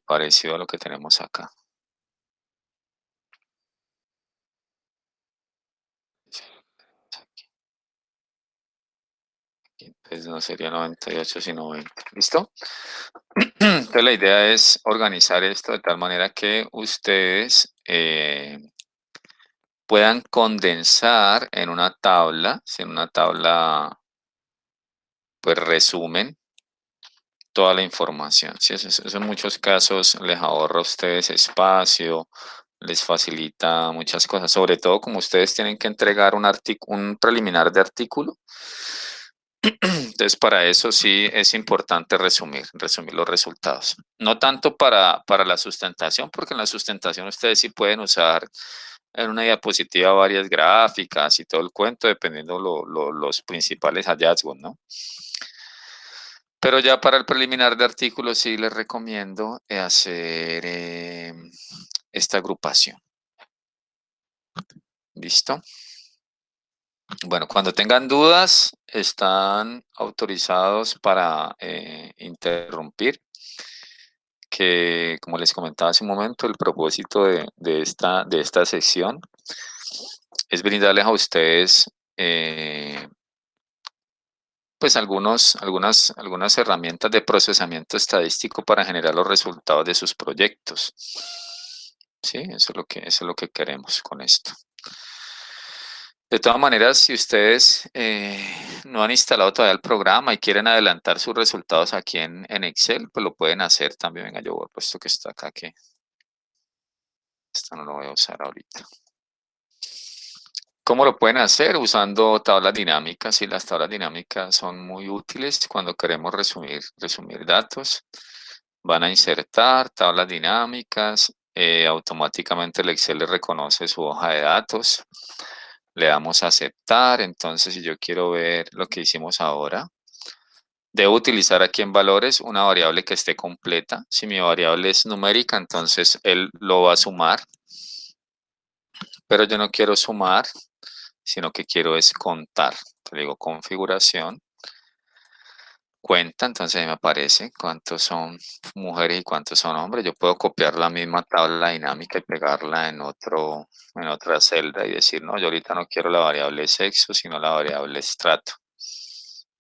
parecido a lo que tenemos acá. Entonces no sería 98 sino 20. ¿Listo? Entonces la idea es organizar esto de tal manera que ustedes puedan condensar en una tabla, si en una tabla pues resumen toda la información. ¿Sí? Eso en muchos casos les ahorra a ustedes espacio, les facilita muchas cosas, sobre todo como ustedes tienen que entregar un preliminar de artículo. Entonces, para eso sí es importante resumir los resultados. No tanto para la sustentación, porque en la sustentación ustedes sí pueden usar en una diapositiva varias gráficas y todo el cuento, dependiendo los principales hallazgos, ¿no? Pero ya para el preliminar de artículos sí les recomiendo hacer esta agrupación. ¿Listo? Bueno, cuando tengan dudas, están autorizados para interrumpir, que como les comentaba hace un momento, el propósito de esta sección es brindarles a ustedes pues algunas herramientas de procesamiento estadístico para generar los resultados de sus proyectos. Sí, eso es lo que queremos con esto. De todas maneras, si ustedes no han instalado todavía el programa y quieren adelantar sus resultados aquí en Excel, pues lo pueden hacer también. Venga, yo voy a puesto que está acá, que esto no lo voy a usar ahorita. ¿Cómo lo pueden hacer? Usando tablas dinámicas, y las tablas dinámicas son muy útiles cuando queremos resumir datos. Van a insertar tablas dinámicas, automáticamente el Excel le reconoce su hoja de datos. Le damos a aceptar, entonces si yo quiero ver lo que hicimos ahora, debo utilizar aquí en valores una variable que esté completa. Si mi variable es numérica, entonces él lo va a sumar, pero yo no quiero sumar, sino que quiero es contar. Te digo configuración, cuenta, entonces ahí me aparece cuántos son mujeres y cuántos son hombres. Yo puedo copiar la misma tabla dinámica y pegarla en otra celda y decir, no, yo ahorita no quiero la variable sexo, sino la variable estrato.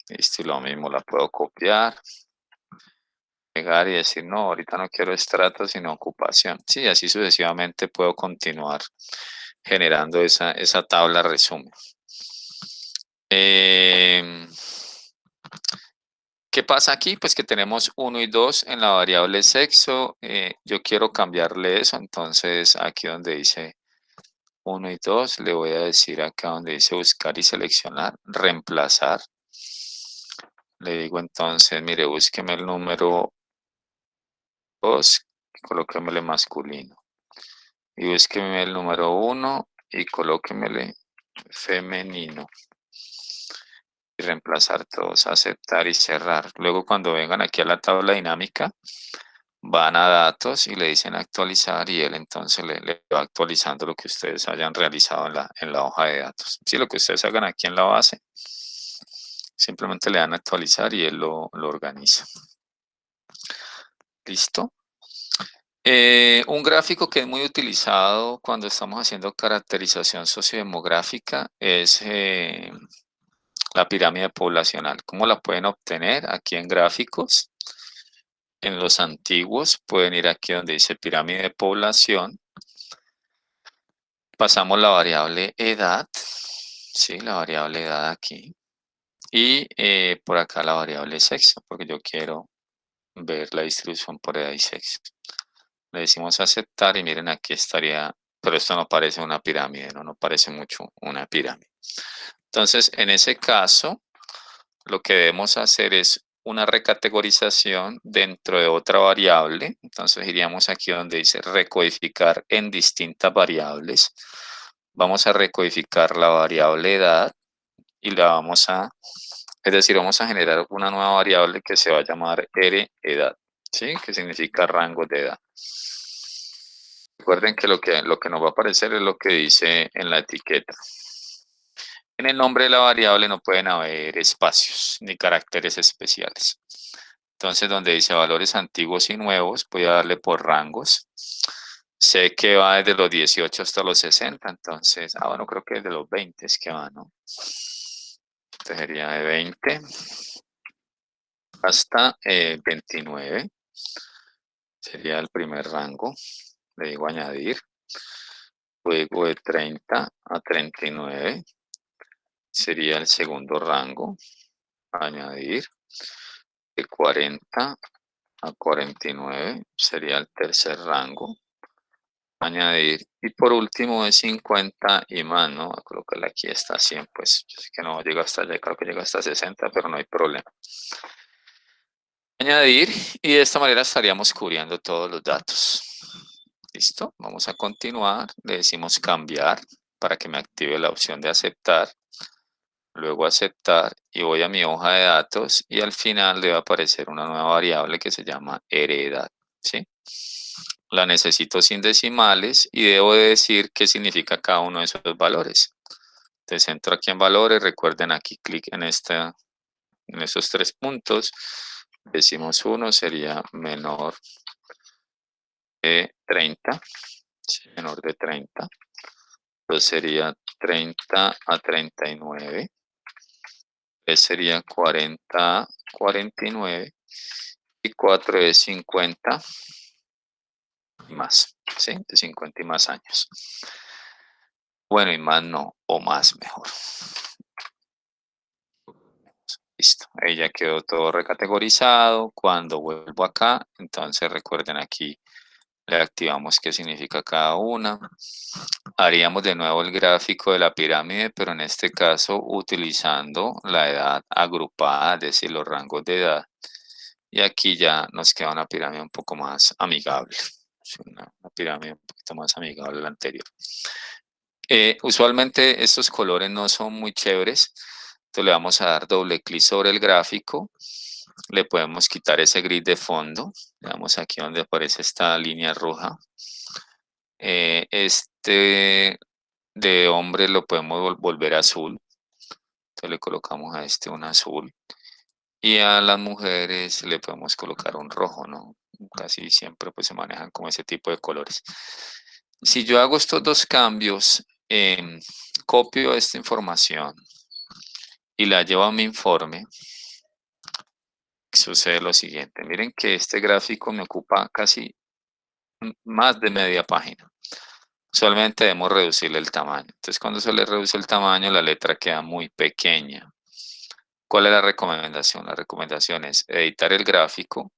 Listo, y lo mismo la puedo copiar, pegar y decir, no, ahorita no quiero estrato, sino ocupación. Sí, así sucesivamente puedo continuar generando esa tabla resumen. ¿Qué pasa aquí? Pues que tenemos 1 y 2 en la variable sexo. Yo quiero cambiarle eso, entonces aquí donde dice 1 y 2, le voy a decir acá donde dice buscar y seleccionar, reemplazar. Le digo entonces, mire, búsqueme el número 2, colóquemele masculino. y búsqueme el número 1 y colóquemele femenino. Y reemplazar todos, aceptar y cerrar. Luego cuando vengan aquí a la tabla dinámica, van a datos y le dicen actualizar y él entonces le va actualizando lo que ustedes hayan realizado en la hoja de datos. Si lo que ustedes hagan aquí en la base, simplemente le dan a actualizar y él lo organiza. ¿Listo? Un gráfico que es muy utilizado cuando estamos haciendo caracterización sociodemográfica es la pirámide poblacional. ¿Cómo la pueden obtener? Aquí en gráficos. En los antiguos pueden ir aquí donde dice pirámide de población. Pasamos la variable edad. Sí, la variable edad aquí. Y por acá la variable sexo, porque yo quiero ver la distribución por edad y sexo. Le decimos aceptar y miren aquí estaría, pero esto no parece una pirámide, no parece mucho una pirámide. Entonces, en ese caso, lo que debemos hacer es una recategorización dentro de otra variable. Entonces iríamos aquí donde dice recodificar en distintas variables. Vamos a recodificar la variable edad y la vamos a, es decir, vamos a generar una nueva variable que se va a llamar edad, ¿sí? Que significa rango de edad. Recuerden que lo que nos va a aparecer es lo que dice en la etiqueta. En el nombre de la variable no pueden haber espacios ni caracteres especiales. Entonces, donde dice valores antiguos y nuevos, voy a darle por rangos. Sé que va desde los 18 hasta los 60, entonces, bueno, creo que desde los 20 es que va, ¿no? Entonces sería de 20 hasta 29. Sería el primer rango. Le digo añadir. Luego de 30 a 39 sería el segundo rango. Añadir. De 40 a 49 sería el tercer rango. Añadir. Y por último de 50 y más, ¿no? Creo que aquí está 100, pues yo sé que no llega hasta allá, creo que llega hasta 60, pero no hay problema. Añadir y de esta manera estaríamos cubriendo todos los datos. ¿Listo? Vamos a continuar. Le decimos cambiar para que me active la opción de aceptar. Luego aceptar y voy a mi hoja de datos y al final le va a aparecer una nueva variable que se llama edad, ¿sí? La necesito sin decimales y debo de decir qué significa cada uno de esos valores. Entonces entro aquí en valores, recuerden aquí clic en estos 3 puntos. Decimos 1 sería menor de 30, ¿sí? Menor de 30. 2 sería 30 a 39. 3 sería 40 a 49. Y 4 es 50 y más, ¿sí? De 50 y más años. Bueno, y más no, o más mejor. Listo, ahí ya quedó todo recategorizado. Cuando vuelvo acá, entonces recuerden aquí, le activamos qué significa cada una. Haríamos de nuevo el gráfico de la pirámide, pero en este caso utilizando la edad agrupada, es decir, los rangos de edad. Y aquí ya nos queda una pirámide un poco más amigable. Una pirámide un poquito más amigable a la anterior. Usualmente estos colores no son muy chéveres. Entonces le vamos a dar doble clic sobre el gráfico. Le podemos quitar ese gris de fondo. Le damos aquí donde aparece esta línea roja. Este de hombre lo podemos volver azul. Entonces le colocamos a este un azul. Y a las mujeres le podemos colocar un rojo, ¿no? Casi siempre pues se manejan como ese tipo de colores. Si yo hago estos dos cambios, copio esta información y la llevo a mi informe, sucede lo siguiente. Miren que este gráfico me ocupa casi más de media página. Solamente debemos reducirle el tamaño. Entonces, cuando se le reduce el tamaño, la letra queda muy pequeña. ¿Cuál es la recomendación? La recomendación es editar el gráfico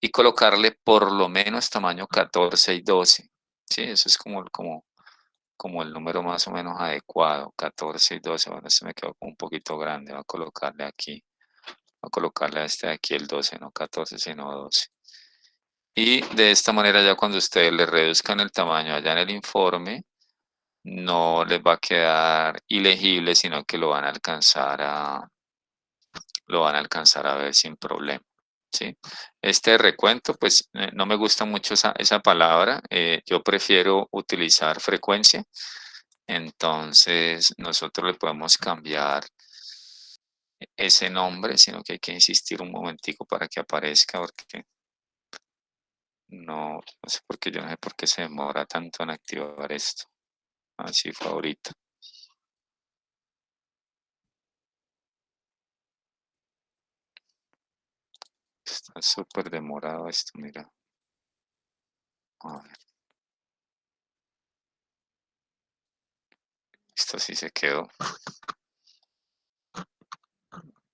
y colocarle por lo menos tamaño 14 y 12. Sí, eso es como el número más o menos adecuado, 14 y 12. Bueno, este me quedó un poquito grande, voy a colocarle aquí. Voy a colocarle a este de aquí el 12, no 14, sino 12. Y de esta manera ya cuando ustedes le reduzcan el tamaño allá en el informe, no les va a quedar ilegible, sino que lo van a alcanzar a ver sin problema, ¿sí? Este recuento, pues, no me gusta mucho esa palabra, yo prefiero utilizar frecuencia, entonces nosotros le podemos cambiar ese nombre, sino que hay que insistir un momentico para que aparezca, porque no sé por qué, yo no sé por qué se demora tanto en activar esto. Así fue ahorita. Está súper demorado esto, mira. A ver. Esto sí se quedó.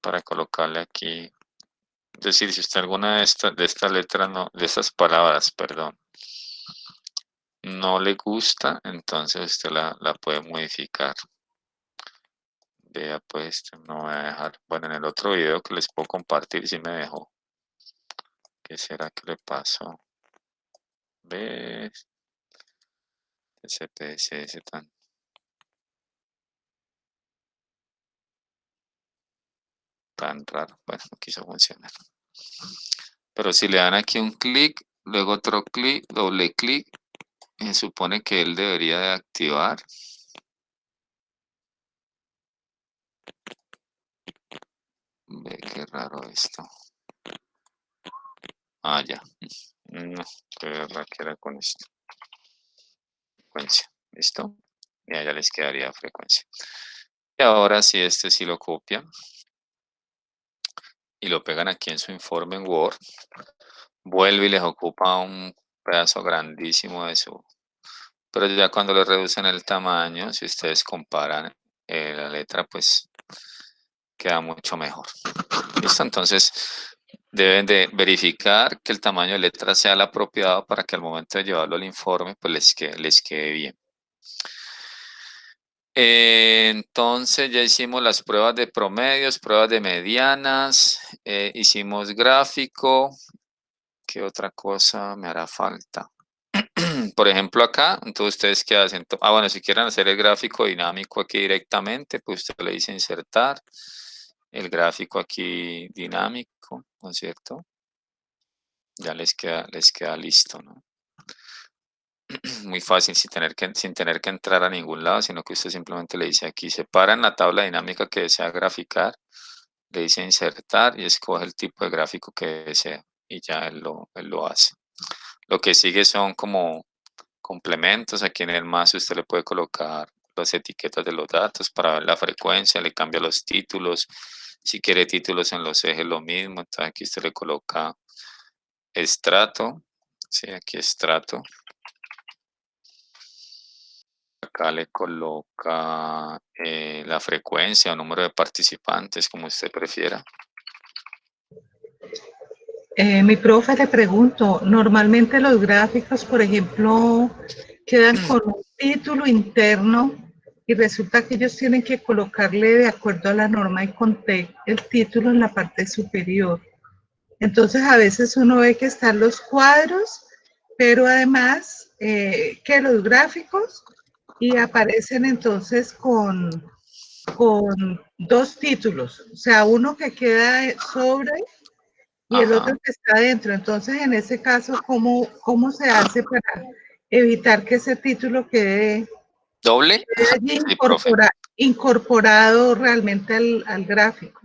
Para colocarle aquí. Es decir, si usted alguna de estas letras, no, de estas palabras, perdón, no le gusta, entonces usted la puede modificar. Vea, pues, no voy a dejar. Bueno, en el otro video que les puedo compartir, sí me dejó. ¿Qué será que le pasó? ¿Ves? Ese PSS tan raro. Bueno, no quiso funcionar. Pero si le dan aquí un clic, luego otro clic, doble clic, se supone que él debería de activar. Ve qué raro esto. Ah, ya. No, qué era con esto. Frecuencia. ¿Listo? Y allá les quedaría frecuencia. Y ahora sí, este sí lo copian y lo pegan aquí en su informe en Word. Vuelve y les ocupa un pedazo grandísimo de su. Pero ya cuando le reducen el tamaño, si ustedes comparan la letra, pues queda mucho mejor. ¿Listo? Entonces deben de verificar que el tamaño de letra sea el apropiado para que al momento de llevarlo al informe, pues les quede bien. Entonces ya hicimos las pruebas de promedios, pruebas de medianas, hicimos gráfico. ¿Qué otra cosa me hará falta? Por ejemplo, acá, entonces ustedes qué hacen. Bueno, si quieren hacer el gráfico dinámico aquí directamente, pues usted le dice insertar el gráfico aquí dinámico, ¿no es cierto? Ya les queda listo, ¿no? Muy fácil, sin tener que entrar a ningún lado, sino que usted simplemente le dice aquí, separa en la tabla dinámica que desea graficar, le dice insertar y escoge el tipo de gráfico que desea y ya él lo hace. Lo que sigue son como complementos. Aquí en el más usted le puede colocar las etiquetas de los datos para ver la frecuencia, le cambia los títulos. Si quiere títulos en los ejes, lo mismo. Entonces aquí usted le coloca estrato. Sí, aquí estrato. Acá le coloca la frecuencia o número de participantes, como usted prefiera. Mi profe, le pregunto, normalmente los gráficos, por ejemplo, quedan con un título interno y resulta que ellos tienen que colocarle de acuerdo a la norma y Contec el título en la parte superior. Entonces a veces uno ve que están los cuadros, pero además que los gráficos y aparecen entonces con dos títulos, o sea, uno que queda sobre y el otro que está dentro. Entonces, en ese caso, ¿cómo se hace para evitar que ese título quede ¿Doble? allí Sí, profe. incorporado realmente al gráfico?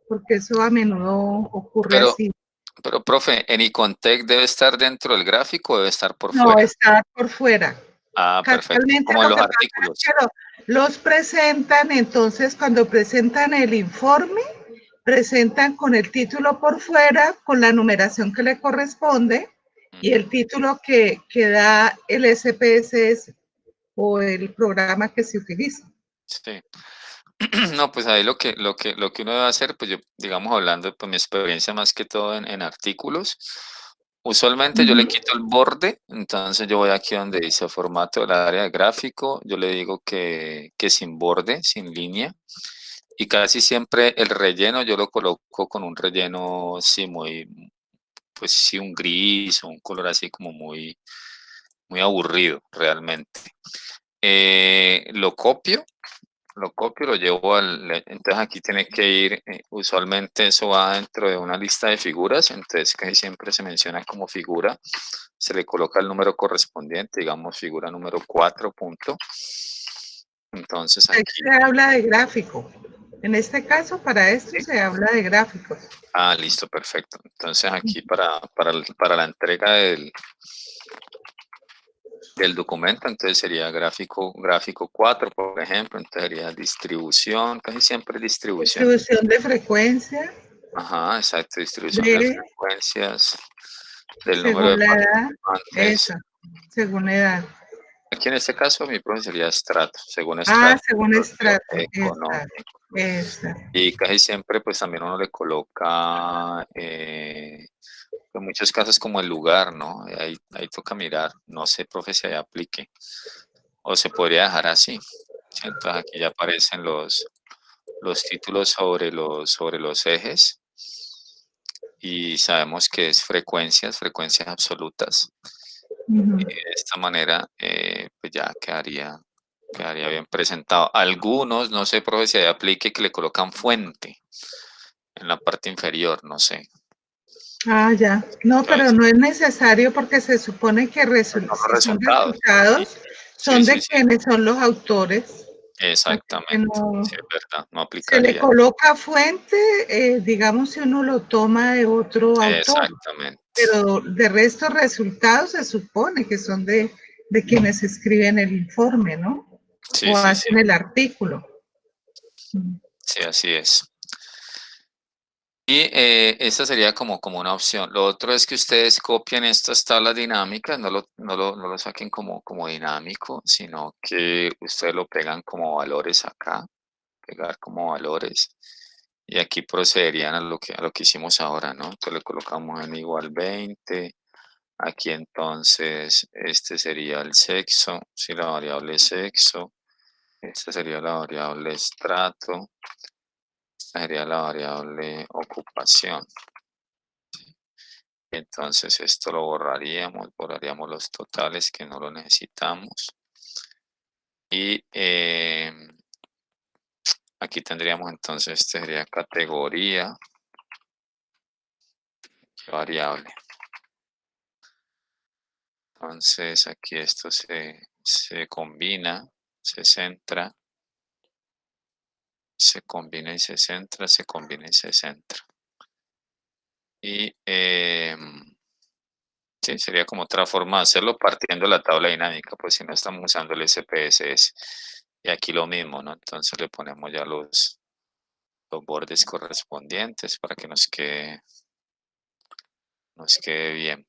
Porque eso a menudo ocurre así. Pero, profe, ¿en Icontec debe estar dentro del gráfico o debe estar por No, fuera? está por fuera. Ah, perfecto. Casualmente Como en lo los que pasa es artículos. que los presentan, entonces cuando presentan el informe, presentan con el título por fuera, con la numeración que le corresponde y el título que da el SPSS o el programa que se utiliza. Sí. No, pues ahí lo que uno debe hacer, pues yo, digamos, hablando de mi experiencia más que todo en artículos, usualmente yo le quito el borde, entonces yo voy aquí donde dice formato del área de gráfico, yo le digo que sin borde, sin línea, y casi siempre el relleno yo lo coloco con un relleno, sí, muy pues sí, un gris o un color así como muy, muy aburrido realmente. Lo copio, lo llevo entonces aquí tiene que ir, usualmente eso va dentro de una lista de figuras, entonces casi siempre se menciona como figura, se le coloca el número correspondiente, digamos figura número 4 punto. Entonces aquí, Se habla de gráfico. En este caso, para esto se habla de gráficos. listo, perfecto. Entonces aquí para la entrega del documento, entonces sería gráfico 4, por ejemplo, entonces sería distribución, casi siempre distribución. Distribución de frecuencia. Ajá, exacto, distribución de frecuencias, del número de según la edad. participantes. Esa, según la edad. Aquí en este caso mi profe sería estrato, según estrato. Según estrato. Económico. Esa. Y casi siempre pues también uno le coloca, en muchos casos como el lugar, ¿no? Ahí toca mirar, no sé, profe, si ahí aplique. O se podría dejar así. Entonces aquí ya aparecen los títulos sobre los ejes y sabemos que es frecuencias absolutas. Y de esta manera, pues ya quedaría bien presentado. Algunos, no sé, profe, si ahí aplique que le colocan fuente en la parte inferior, no sé. Ya. No, pero no es necesario porque se supone que Son los si son resultados. resultados, son Sí, de sí. quienes son los autores. Exactamente, No, sí, es verdad, no se le aplicaría. coloca fuente, digamos, si uno lo toma de otro autor, Exactamente. pero de resto resultados se supone que son de quienes escriben el informe, ¿no? Sí, O sí, sí. hacen el artículo. Sí, así es. Y esta sería como una opción. Lo otro es que ustedes copien estas tablas dinámicas, no lo saquen como dinámico, sino que ustedes lo pegan como valores acá, pegar como valores. Y aquí procederían a lo que hicimos ahora, ¿no? Entonces le colocamos en igual 20. Aquí entonces este sería el sexo, si la variable sexo. Esta sería la variable estrato. Esta sería la variable ocupación. Entonces esto lo borraríamos los totales que no lo necesitamos. Y aquí tendríamos entonces, este sería categoría, variable. Entonces aquí esto se combina, se centra, se combina y se centra, se combina y se centra. Y sí, sería como otra forma de hacerlo partiendo de la tabla dinámica, pues si no estamos usando el SPSS. Y aquí lo mismo, ¿no? Entonces le ponemos ya los bordes correspondientes para que nos quede bien.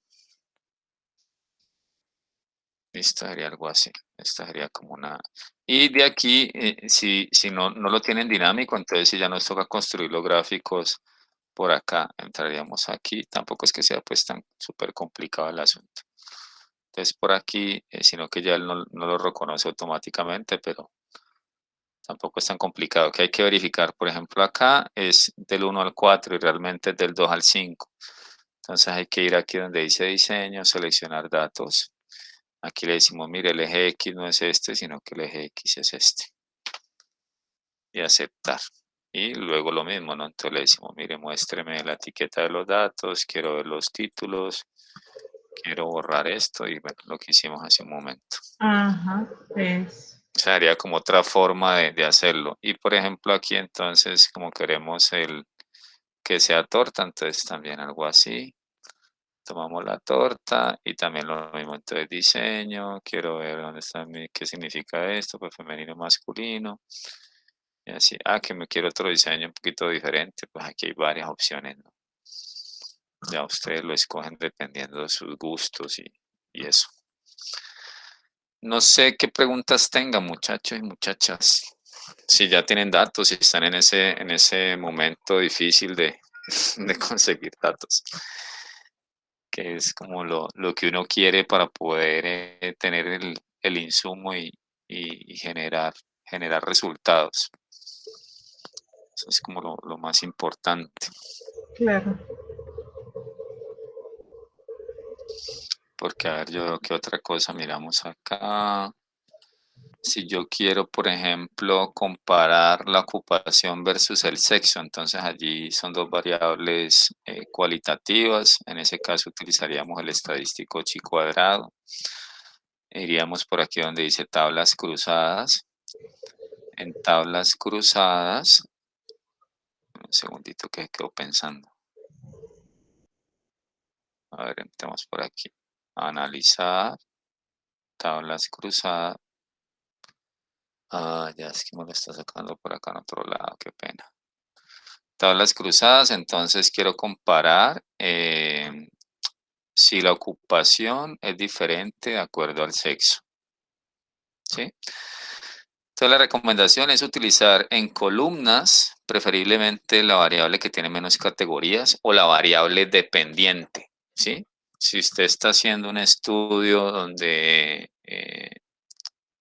Listo, sería algo así. Esta sería como una... Y de aquí, si no lo tienen dinámico, entonces si ya nos toca construir los gráficos por acá, entraríamos aquí. Tampoco es que sea pues tan súper complicado el asunto. Entonces por aquí, sino que ya él no lo reconoce automáticamente, pero tampoco es tan complicado. Que hay que verificar, por ejemplo, acá es del 1 al 4 y realmente es del 2 al 5. Entonces hay que ir aquí donde dice diseño, seleccionar datos. Aquí le decimos, mire, el eje X no es este, sino que el eje X es este. Y aceptar. Y luego lo mismo, ¿no? Entonces le decimos, mire, muéstreme la etiqueta de los datos, quiero ver los títulos, quiero borrar esto y bueno, lo que hicimos hace un momento. Ajá, O sea, haría como otra forma de hacerlo. Y por ejemplo aquí entonces como queremos que sea torta, entonces también algo así. Tomamos la torta y también lo mismo, entonces diseño, quiero ver dónde está qué significa esto, pues femenino, masculino. Y así, que me quiero otro diseño un poquito diferente, pues aquí hay varias opciones, ¿no? Ya ustedes lo escogen dependiendo de sus gustos y eso. No sé qué preguntas tengan, muchachos y muchachas. Si ya tienen datos, si están en ese momento difícil de conseguir datos, que es como lo que uno quiere para poder tener el insumo y generar resultados. Eso es como lo más importante. claro. Porque, a ver, yo veo que otra cosa miramos acá. Si yo quiero, por ejemplo, comparar la ocupación versus el sexo, entonces allí son dos variables cualitativas. En ese caso utilizaríamos el estadístico chi cuadrado. Iríamos por aquí donde dice tablas cruzadas. En tablas cruzadas, un segundito que quedo pensando. A ver, entramos por aquí. Analizar, tablas cruzadas. Ah, ya es que me lo está sacando por acá en otro lado, qué pena. Tablas cruzadas, entonces quiero comparar si la ocupación es diferente de acuerdo al sexo. ¿Sí? Entonces la recomendación es utilizar en columnas, preferiblemente la variable que tiene menos categorías o la variable dependiente. ¿Sí? Si usted está haciendo un estudio donde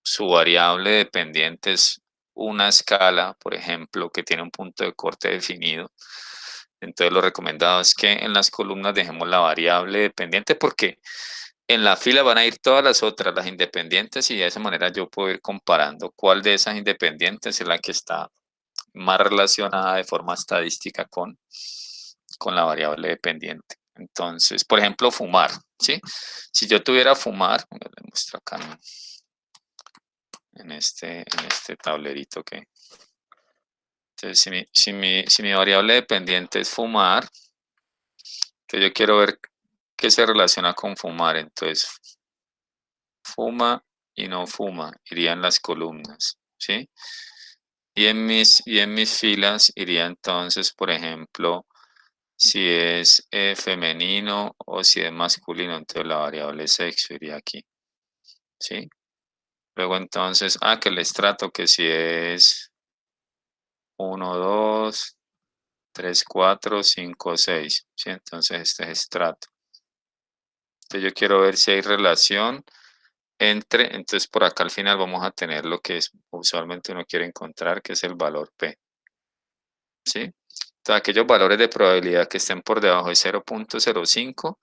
su variable dependiente es una escala, por ejemplo, que tiene un punto de corte definido, entonces lo recomendado es que en las columnas dejemos la variable dependiente porque en la fila van a ir todas las otras, las independientes, y de esa manera yo puedo ir comparando cuál de esas independientes es la que está más relacionada de forma estadística con la variable dependiente. Entonces, por ejemplo, fumar, ¿sí? Si yo tuviera fumar, le muestro acá en este tablerito que... Entonces, si mi variable dependiente es fumar, entonces yo quiero ver qué se relaciona con fumar. Entonces, fuma y no fuma, irían las columnas, ¿sí? Y en mis filas iría entonces, por ejemplo, si es femenino o si es masculino, entonces la variable sexo iría aquí, ¿sí? Luego entonces, que el estrato, que si es 1, 2, 3, 4, 5, 6, ¿sí? Entonces este es estrato. Entonces yo quiero ver si hay relación entre, entonces por acá al final vamos a tener lo que es, usualmente uno quiere encontrar, que es el valor P, ¿sí? Entonces aquellos valores de probabilidad que estén por debajo de 0.05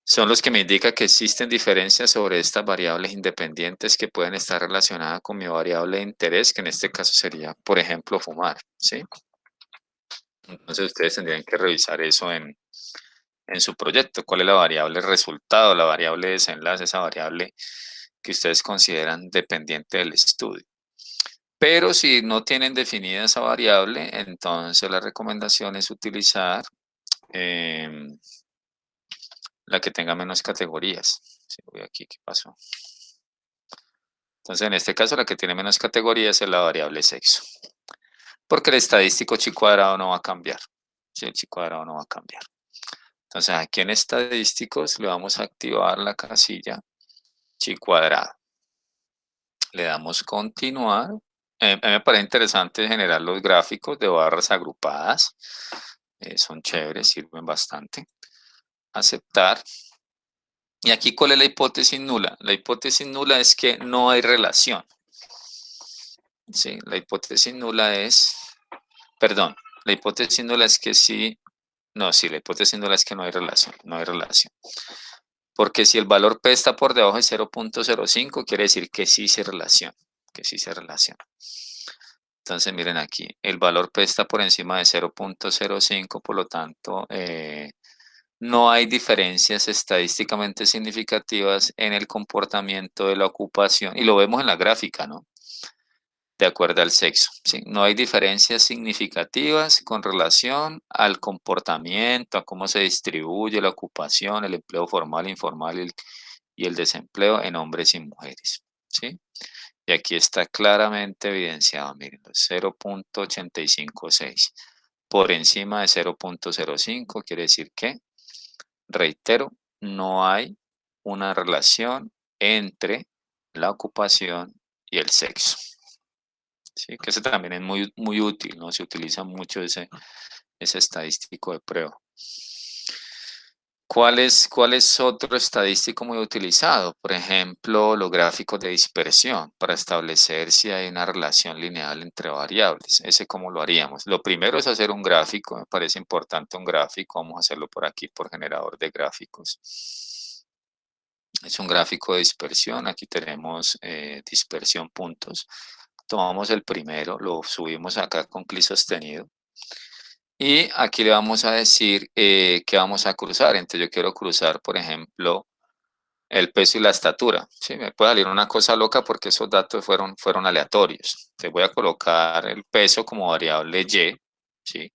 son los que me indican que existen diferencias sobre estas variables independientes que pueden estar relacionadas con mi variable de interés, que en este caso sería, por ejemplo, fumar, ¿sí? Entonces ustedes tendrían que revisar eso en su proyecto, cuál es la variable resultado, la variable desenlace, esa variable que ustedes consideran dependiente del estudio. Pero si no tienen definida esa variable, entonces la recomendación es utilizar la que tenga menos categorías. Sí, voy aquí, ¿qué pasó? Entonces, en este caso, la que tiene menos categorías es la variable sexo. Porque el estadístico chi cuadrado no va a cambiar. Sí, el chi cuadrado no va a cambiar. Entonces, aquí en estadísticos le vamos a activar la casilla chi cuadrado. Le damos continuar. Me parece interesante generar los gráficos de barras agrupadas. Son chéveres, sirven bastante. Aceptar. Y aquí, ¿cuál es la hipótesis nula? La hipótesis nula es que no hay relación. Sí, la hipótesis nula es, perdón, la hipótesis nula es que sí, no, sí, la hipótesis nula es que no hay relación, no hay relación. Porque si el valor P está por debajo de 0.05, quiere decir que sí se relaciona, que sí se relaciona. Entonces, miren aquí, el valor P está por encima de 0.05, por lo tanto, no hay diferencias estadísticamente significativas en el comportamiento de la ocupación, y lo vemos en la gráfica, ¿no? De acuerdo al sexo, ¿sí? No hay diferencias significativas con relación al comportamiento, a cómo se distribuye la ocupación, el empleo formal, informal y el desempleo en hombres y mujeres, ¿sí? Y aquí está claramente evidenciado, miren, 0.856. Por encima de 0.05 quiere decir que, reitero, no hay una relación entre la ocupación y el sexo. Sí, que eso también es muy útil, ¿no? Se utiliza mucho ese estadístico de prueba. ¿Cuál es otro estadístico muy utilizado? Por ejemplo, los gráficos de dispersión para establecer si hay una relación lineal entre variables. ¿Ese cómo lo haríamos? Lo primero es hacer un gráfico, me parece importante un gráfico. Vamos a hacerlo por aquí, por generador de gráficos. Es un gráfico de dispersión. Aquí tenemos dispersión puntos. Tomamos el primero, lo subimos acá con clic sostenido. Y aquí le vamos a decir que vamos a cruzar. Entonces yo quiero cruzar, por ejemplo, el peso y la estatura. Sí, me puede salir una cosa loca porque esos datos fueron aleatorios. Te voy a colocar el peso como variable Y, ¿sí?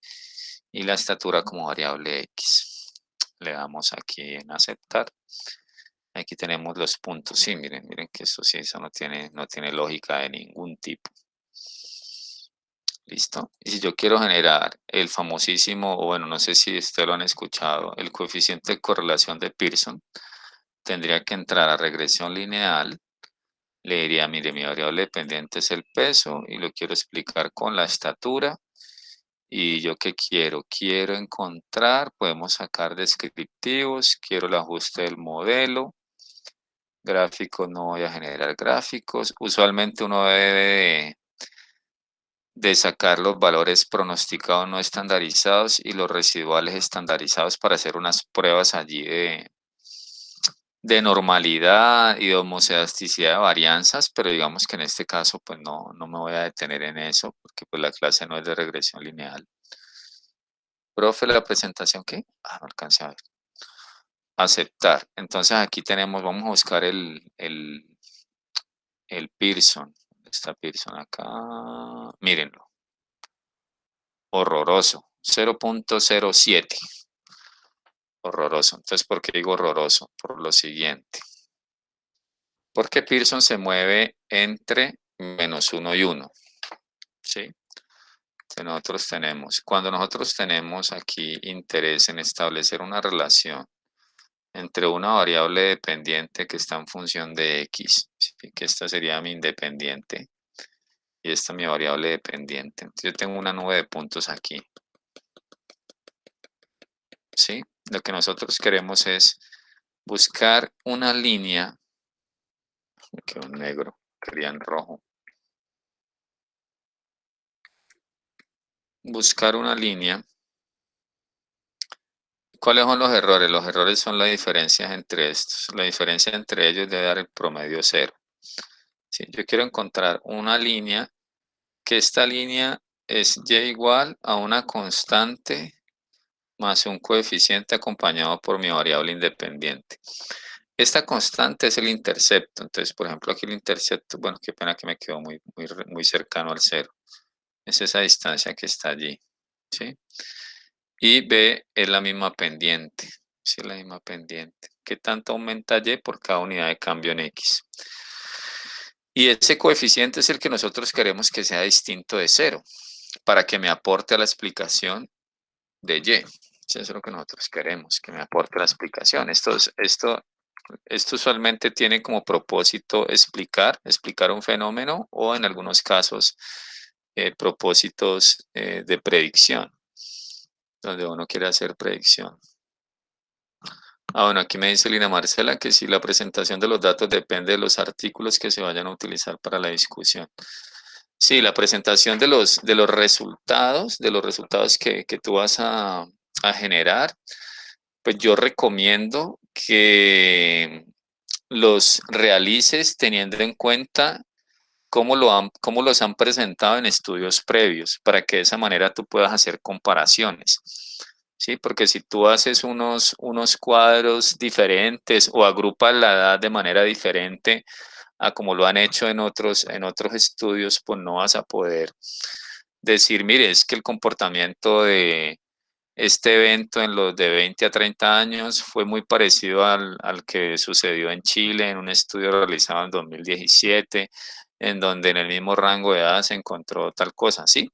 Y la estatura como variable X. Le damos aquí en aceptar. Aquí tenemos los puntos. Sí, miren que eso sí, eso no tiene lógica de ningún tipo. ¿Listo? Y si yo quiero generar el famosísimo, o bueno, no sé si ustedes lo han escuchado, el coeficiente de correlación de Pearson, tendría que entrar a regresión lineal. Le diría, mire, mi variable dependiente es el peso y lo quiero explicar con la estatura. Y yo qué quiero encontrar, podemos sacar descriptivos, quiero el ajuste del modelo. Gráficos, no voy a generar gráficos. Usualmente uno debe de sacar los valores pronosticados no estandarizados y los residuales estandarizados para hacer unas pruebas allí de normalidad y de homocedasticidad de varianzas, pero digamos que en este caso pues no me voy a detener en eso porque pues la clase no es de regresión lineal. Profe, ¿la presentación qué? No alcancé a ver. Aceptar. Entonces aquí tenemos, vamos a buscar el Pearson. Está Pearson acá. Mírenlo. Horroroso. 0.07. Horroroso. Entonces, ¿por qué digo horroroso? Por lo siguiente. Porque Pearson se mueve entre -1 y 1. ¿Sí? Entonces nosotros tenemos, cuando nosotros tenemos aquí interés en establecer una relación entre una variable dependiente que está en función de X, ¿sí? Que esta sería mi independiente, y esta mi variable dependiente. Entonces yo tengo una nube de puntos aquí. ¿Sí? Lo que nosotros queremos es buscar una línea, me quedó en negro, quería en rojo. Buscar una línea. ¿Cuáles son los errores? Los errores son las diferencias entre estos. La diferencia entre ellos debe dar el promedio 0. ¿Sí? Yo quiero encontrar una línea, que esta línea es y igual a una constante más un coeficiente acompañado por mi variable independiente. Esta constante es el intercepto. Entonces, por ejemplo, aquí el intercepto, bueno, qué pena que me quedó muy cercano al 0. Es esa distancia que está allí, ¿sí? Y B es la misma pendiente, ¿sí? La misma pendiente. ¿Qué tanto aumenta Y por cada unidad de cambio en X? Y ese coeficiente es el que nosotros queremos que sea distinto de 0, para que me aporte a la explicación de Y. Eso es lo que nosotros queremos, que me aporte la explicación. Esto usualmente tiene como propósito explicar un fenómeno o en algunos casos propósitos de predicción, donde uno quiere hacer predicción. Bueno, aquí me dice Lina Marcela que si la presentación de los datos depende de los artículos que se vayan a utilizar para la discusión. Sí, la presentación de los resultados, que tú vas a generar, pues yo recomiendo que los realices teniendo en cuenta cómo los han presentado en estudios previos, para que de esa manera tú puedas hacer comparaciones. ¿Sí? Porque si tú haces unos cuadros diferentes o agrupas la edad de manera diferente a como lo han hecho en otros estudios, pues no vas a poder decir, mire, es que el comportamiento de este evento en los de 20 a 30 años fue muy parecido al que sucedió en Chile en un estudio realizado en 2017, en donde en el mismo rango de edad se encontró tal cosa, ¿sí?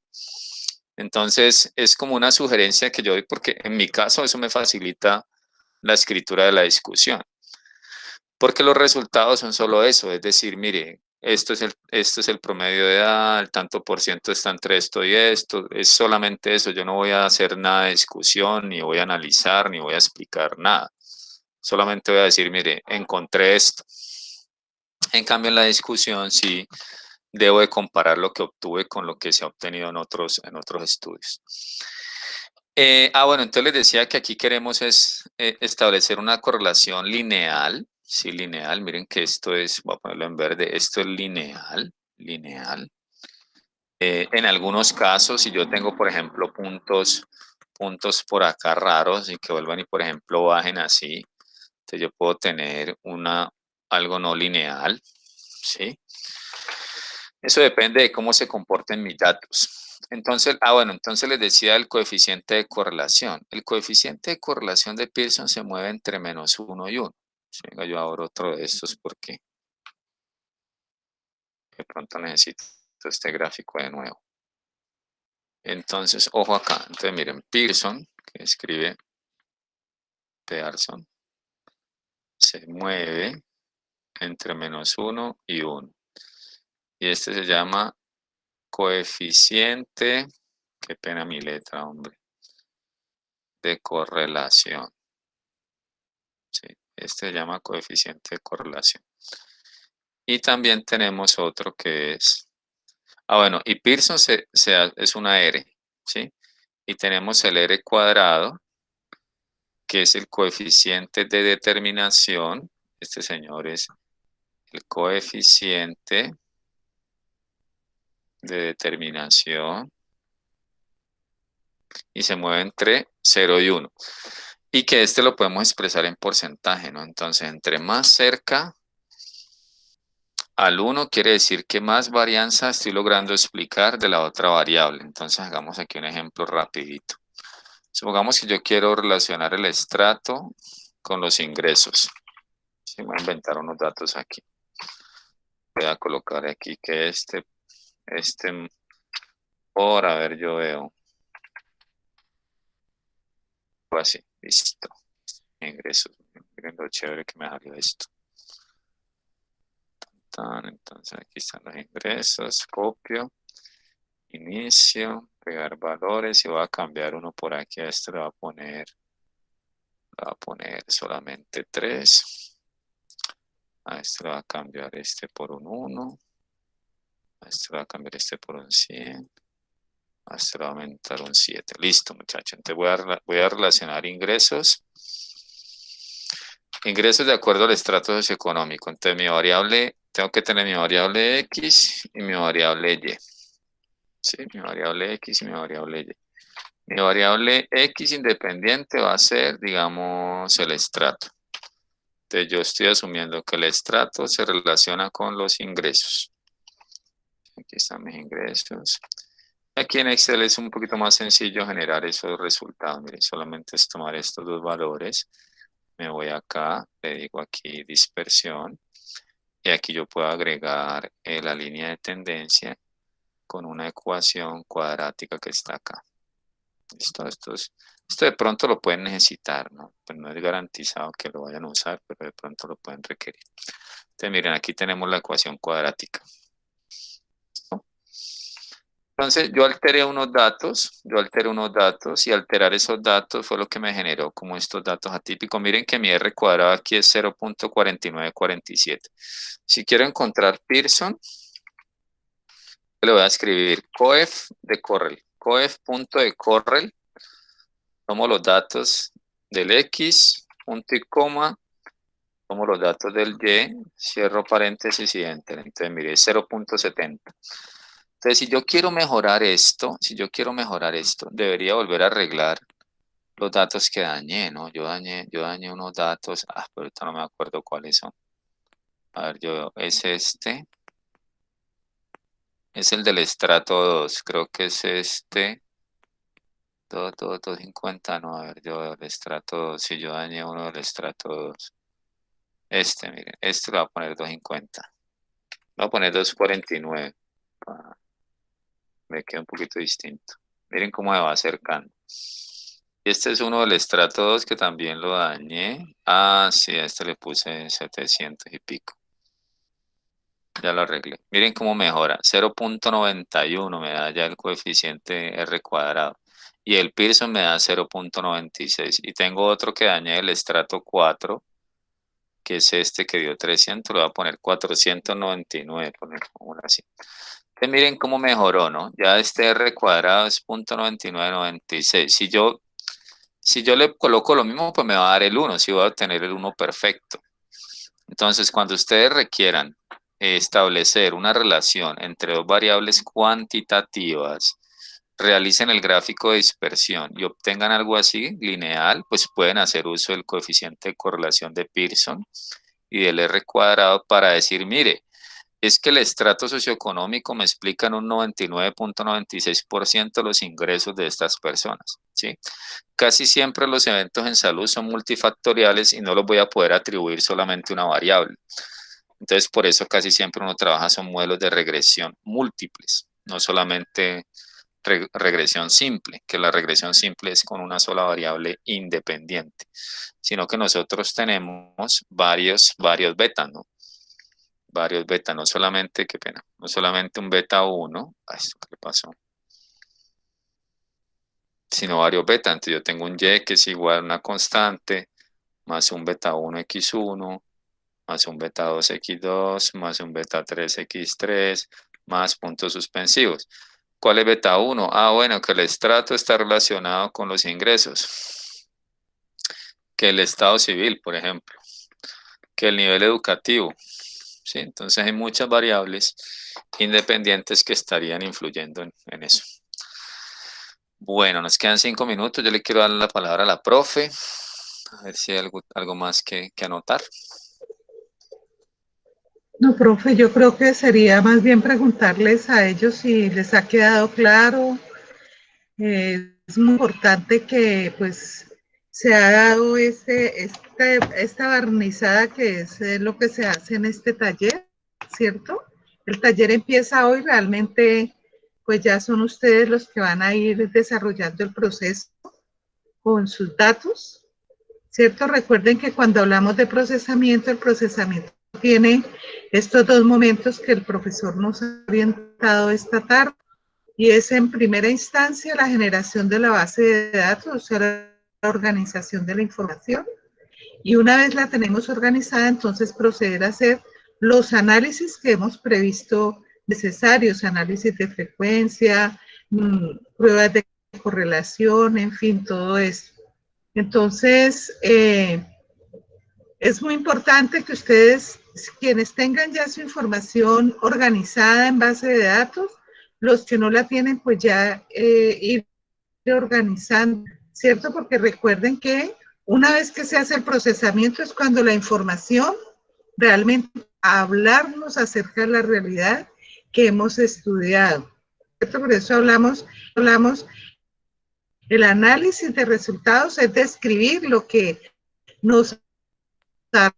Entonces, es como una sugerencia que yo doy porque en mi caso eso me facilita la escritura de la discusión. Porque los resultados son solo eso, es decir, mire, esto es el promedio de edad, el tanto por ciento está entre esto y esto, es solamente eso. Yo no voy a hacer nada de discusión, ni voy a analizar, ni voy a explicar nada. Solamente voy a decir, mire, encontré esto. En cambio, en la discusión sí debo de comparar lo que obtuve con lo que se ha obtenido en otros estudios. Bueno, entonces les decía que aquí queremos establecer una correlación lineal, Sí, lineal. Miren que esto es, voy a ponerlo en verde, esto es lineal, lineal. En algunos casos, si yo tengo, por ejemplo, puntos por acá raros y que vuelvan y, por ejemplo, bajen así, entonces yo puedo tener algo no lineal, ¿sí? Eso depende de cómo se comporten mis datos. Entonces, bueno, entonces les decía el coeficiente de correlación. El coeficiente de correlación de Pearson se mueve entre -1 y 1. Venga, yo abro otro de estos porque de pronto necesito este gráfico de nuevo. Entonces, ojo acá. Entonces, miren, Pearson, que escribe Pearson, se mueve entre -1 y 1. Y este se llama coeficiente, qué pena mi letra, hombre, de correlación. Sí, este se llama coeficiente de correlación. Y también tenemos otro que es, bueno, y Pearson es una R, ¿sí? Y tenemos el R cuadrado, que es el coeficiente de determinación. Este señor es el coeficiente de determinación y se mueve entre 0 y 1. Y que este lo podemos expresar en porcentaje, ¿no? Entonces, entre más cerca al 1 quiere decir que más varianza estoy logrando explicar de la otra variable. Entonces, hagamos aquí un ejemplo rapidito. Supongamos que yo quiero relacionar el estrato con los ingresos. Sí, voy a inventar unos datos aquí. Voy a colocar aquí que por, a ver, yo veo. Así, listo. Ingresos. Miren lo chévere que me salió esto. Entonces aquí están los ingresos, copio, inicio, pegar valores y voy a cambiar uno por aquí. A este le voy a poner solamente 3. A este le voy a cambiar este por un 1. A este le voy a cambiar este por un 100. A este le voy a aumentar un 7. Listo, muchachos. Entonces voy a relacionar ingresos. Ingresos de acuerdo al estrato socioeconómico. Entonces tengo que tener mi variable X y mi variable Y. Sí, mi variable X y mi variable Y. Mi variable X independiente va a ser, digamos, el estrato. Entonces yo estoy asumiendo que el estrato se relaciona con los ingresos. Aquí están mis ingresos. Aquí en Excel es un poquito más sencillo generar esos resultados. Miren, solamente es tomar estos dos valores. Me voy acá, le digo aquí dispersión. Y aquí yo puedo agregar la línea de tendencia con una ecuación cuadrática que está acá. Listo, esto de pronto lo pueden necesitar, ¿no? Pues no es garantizado que lo vayan a usar, pero de pronto lo pueden requerir. Entonces, miren, aquí tenemos la ecuación cuadrática. ¿Listo? Entonces, yo alteré unos datos y alterar esos datos fue lo que me generó como estos datos atípicos. Miren que mi R cuadrado aquí es 0.4947. Si quiero encontrar Pearson, le voy a escribir coef de Correl, coef.de tomo los datos del X, punto y coma, tomo los datos del Y, cierro paréntesis y enter. Entonces, mire, 0.70. Entonces, si yo quiero mejorar esto, debería volver a arreglar los datos que dañé, ¿no? Yo dañé unos datos, pero ahorita no me acuerdo cuáles son. A ver, es este. Es el del estrato 2, creo que es este. 250, no, a ver, el estrato 2, si yo dañé uno del estrato 2. Miren, lo voy a poner 250. Lo voy a poner 249. Me queda un poquito distinto. Miren cómo me va acercando. Y este es uno del estrato 2 que también lo dañé. Sí, a este le puse 700 y pico. Ya lo arreglé. Miren cómo mejora. 0.91 me da ya el coeficiente R cuadrado. Y el Pearson me da 0.96. Y tengo otro que dañé el estrato 4, que es este que dio 300. Lo voy a poner 499, poner como así. Entonces miren cómo mejoró, ¿no? Ya este R cuadrado es 0.9996. Si yo le coloco lo mismo, pues me va a dar el 1. Si voy a obtener el 1 perfecto. Entonces, cuando ustedes requieran establecer una relación entre dos variables cuantitativas, realicen el gráfico de dispersión y obtengan algo así, lineal, pues pueden hacer uso del coeficiente de correlación de Pearson y del R cuadrado para decir, mire, es que el estrato socioeconómico me explica en un 99.96% los ingresos de estas personas, ¿sí? Casi siempre los eventos en salud son multifactoriales y no los voy a poder atribuir solamente a una variable. Entonces, por eso casi siempre uno trabaja son modelos de regresión múltiples, no solamente regresión simple, que la regresión simple es con una sola variable independiente, sino que nosotros tenemos varios betas, ¿no? Varios beta, no solamente, qué pena, no solamente un beta 1, ¿qué le pasó? Sino varios beta, entonces yo tengo un y que es igual a una constante, más un beta 1 x1, más un beta 2 x2, más un beta 3 x3, más puntos suspensivos. ¿Cuál es beta 1? Ah, bueno, que el estrato está relacionado con los ingresos, que el estado civil, por ejemplo, que el nivel educativo, ¿sí? Entonces hay muchas variables independientes que estarían influyendo en eso. Bueno, nos quedan 5 minutos. Yo le quiero dar la palabra a la profe. A ver si hay algo más que anotar. No, profe, yo creo que sería más bien preguntarles a ellos si les ha quedado claro. Es muy importante que pues se ha dado esta barnizada que es lo que se hace en este taller, ¿cierto? El taller empieza hoy, realmente pues ya son ustedes los que van a ir desarrollando el proceso con sus datos, ¿cierto? Recuerden que cuando hablamos de procesamiento, el procesamiento tiene estos dos momentos que el profesor nos ha orientado esta tarde, y es en primera instancia la generación de la base de datos, o sea, la organización de la información. Y una vez la tenemos organizada, entonces proceder a hacer los análisis que hemos previsto necesarios, análisis de frecuencia, pruebas de correlación, en fin, todo eso. Entonces, es muy importante que ustedes, quienes tengan ya su información organizada en base de datos, los que no la tienen, pues ya ir organizando, ¿cierto? Porque recuerden que una vez que se hace el procesamiento es cuando la información realmente hablarnos acerca de la realidad que hemos estudiado, ¿cierto? Por eso hablamos el análisis de resultados, es describir lo que nos da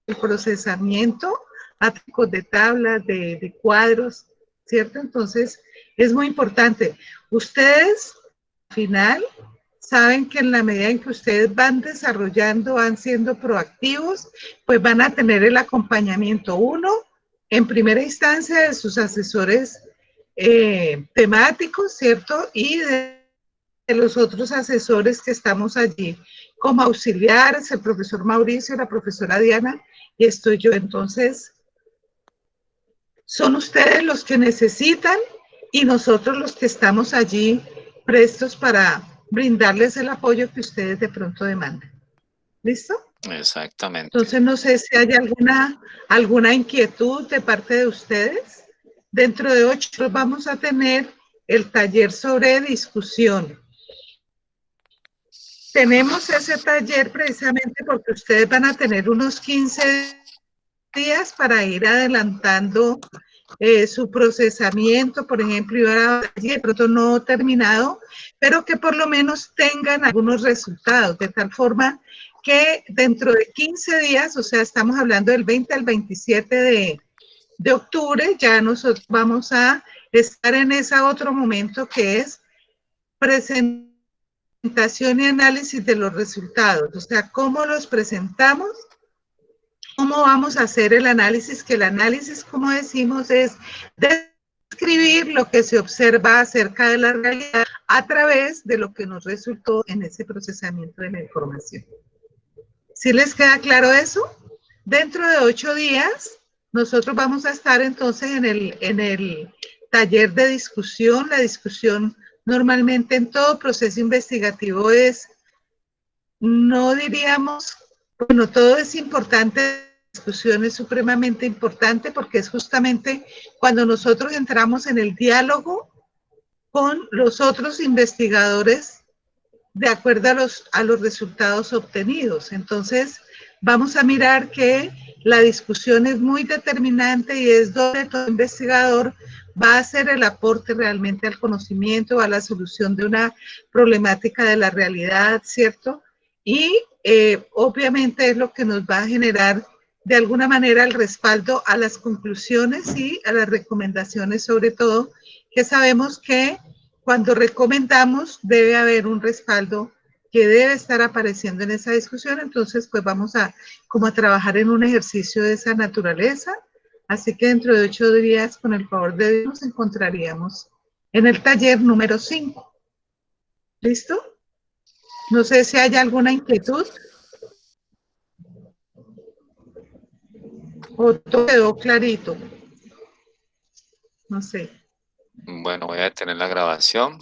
el procesamiento de tablas, de cuadros, ¿cierto? Entonces, es muy importante. Ustedes, al final, saben que en la medida en que ustedes van desarrollando, van siendo proactivos, pues van a tener el acompañamiento, uno, en primera instancia de sus asesores temáticos, ¿cierto? Y de los otros asesores que estamos allí como auxiliares, el profesor Mauricio, la profesora Diana, y estoy yo. Entonces, son ustedes los que necesitan y nosotros los que estamos allí prestos para brindarles el apoyo que ustedes de pronto demandan. ¿Listo? Exactamente. Entonces, no sé si hay alguna inquietud de parte de ustedes. Dentro de 8 vamos a tener el taller sobre discusión. Tenemos ese taller precisamente porque ustedes van a tener unos 15 días para ir adelantando su procesamiento, por ejemplo, y ahora de pronto no terminado, pero que por lo menos tengan algunos resultados, de tal forma que dentro de 15 días, o sea, estamos hablando del 20 al 27 de octubre, ya nosotros vamos a estar en ese otro momento que es presentación y análisis de los resultados, o sea, cómo los presentamos, cómo vamos a hacer el análisis, que el análisis, como decimos, es describir lo que se observa acerca de la realidad a través de lo que nos resultó en ese procesamiento de la información. ¿Sí les queda claro eso? Dentro de 8 días, nosotros vamos a estar entonces en el taller de discusión. La discusión normalmente en todo proceso investigativo es, no diríamos, bueno, todo es importante discusión es supremamente importante porque es justamente cuando nosotros entramos en el diálogo con los otros investigadores de acuerdo a los resultados obtenidos. Entonces, vamos a mirar que la discusión es muy determinante y es donde todo investigador va a hacer el aporte realmente al conocimiento, a la solución de una problemática de la realidad, ¿cierto? Y obviamente es lo que nos va a generar de alguna manera el respaldo a las conclusiones y a las recomendaciones, sobre todo, que sabemos que cuando recomendamos debe haber un respaldo que debe estar apareciendo en esa discusión. Entonces, pues vamos a como a trabajar en un ejercicio de esa naturaleza. Así que dentro de 8 días, con el favor de Dios, nos encontraríamos en el taller número 5. ¿Listo? No sé si hay alguna inquietud. ¿O todo quedó clarito? No sé. Bueno, voy a detener la grabación.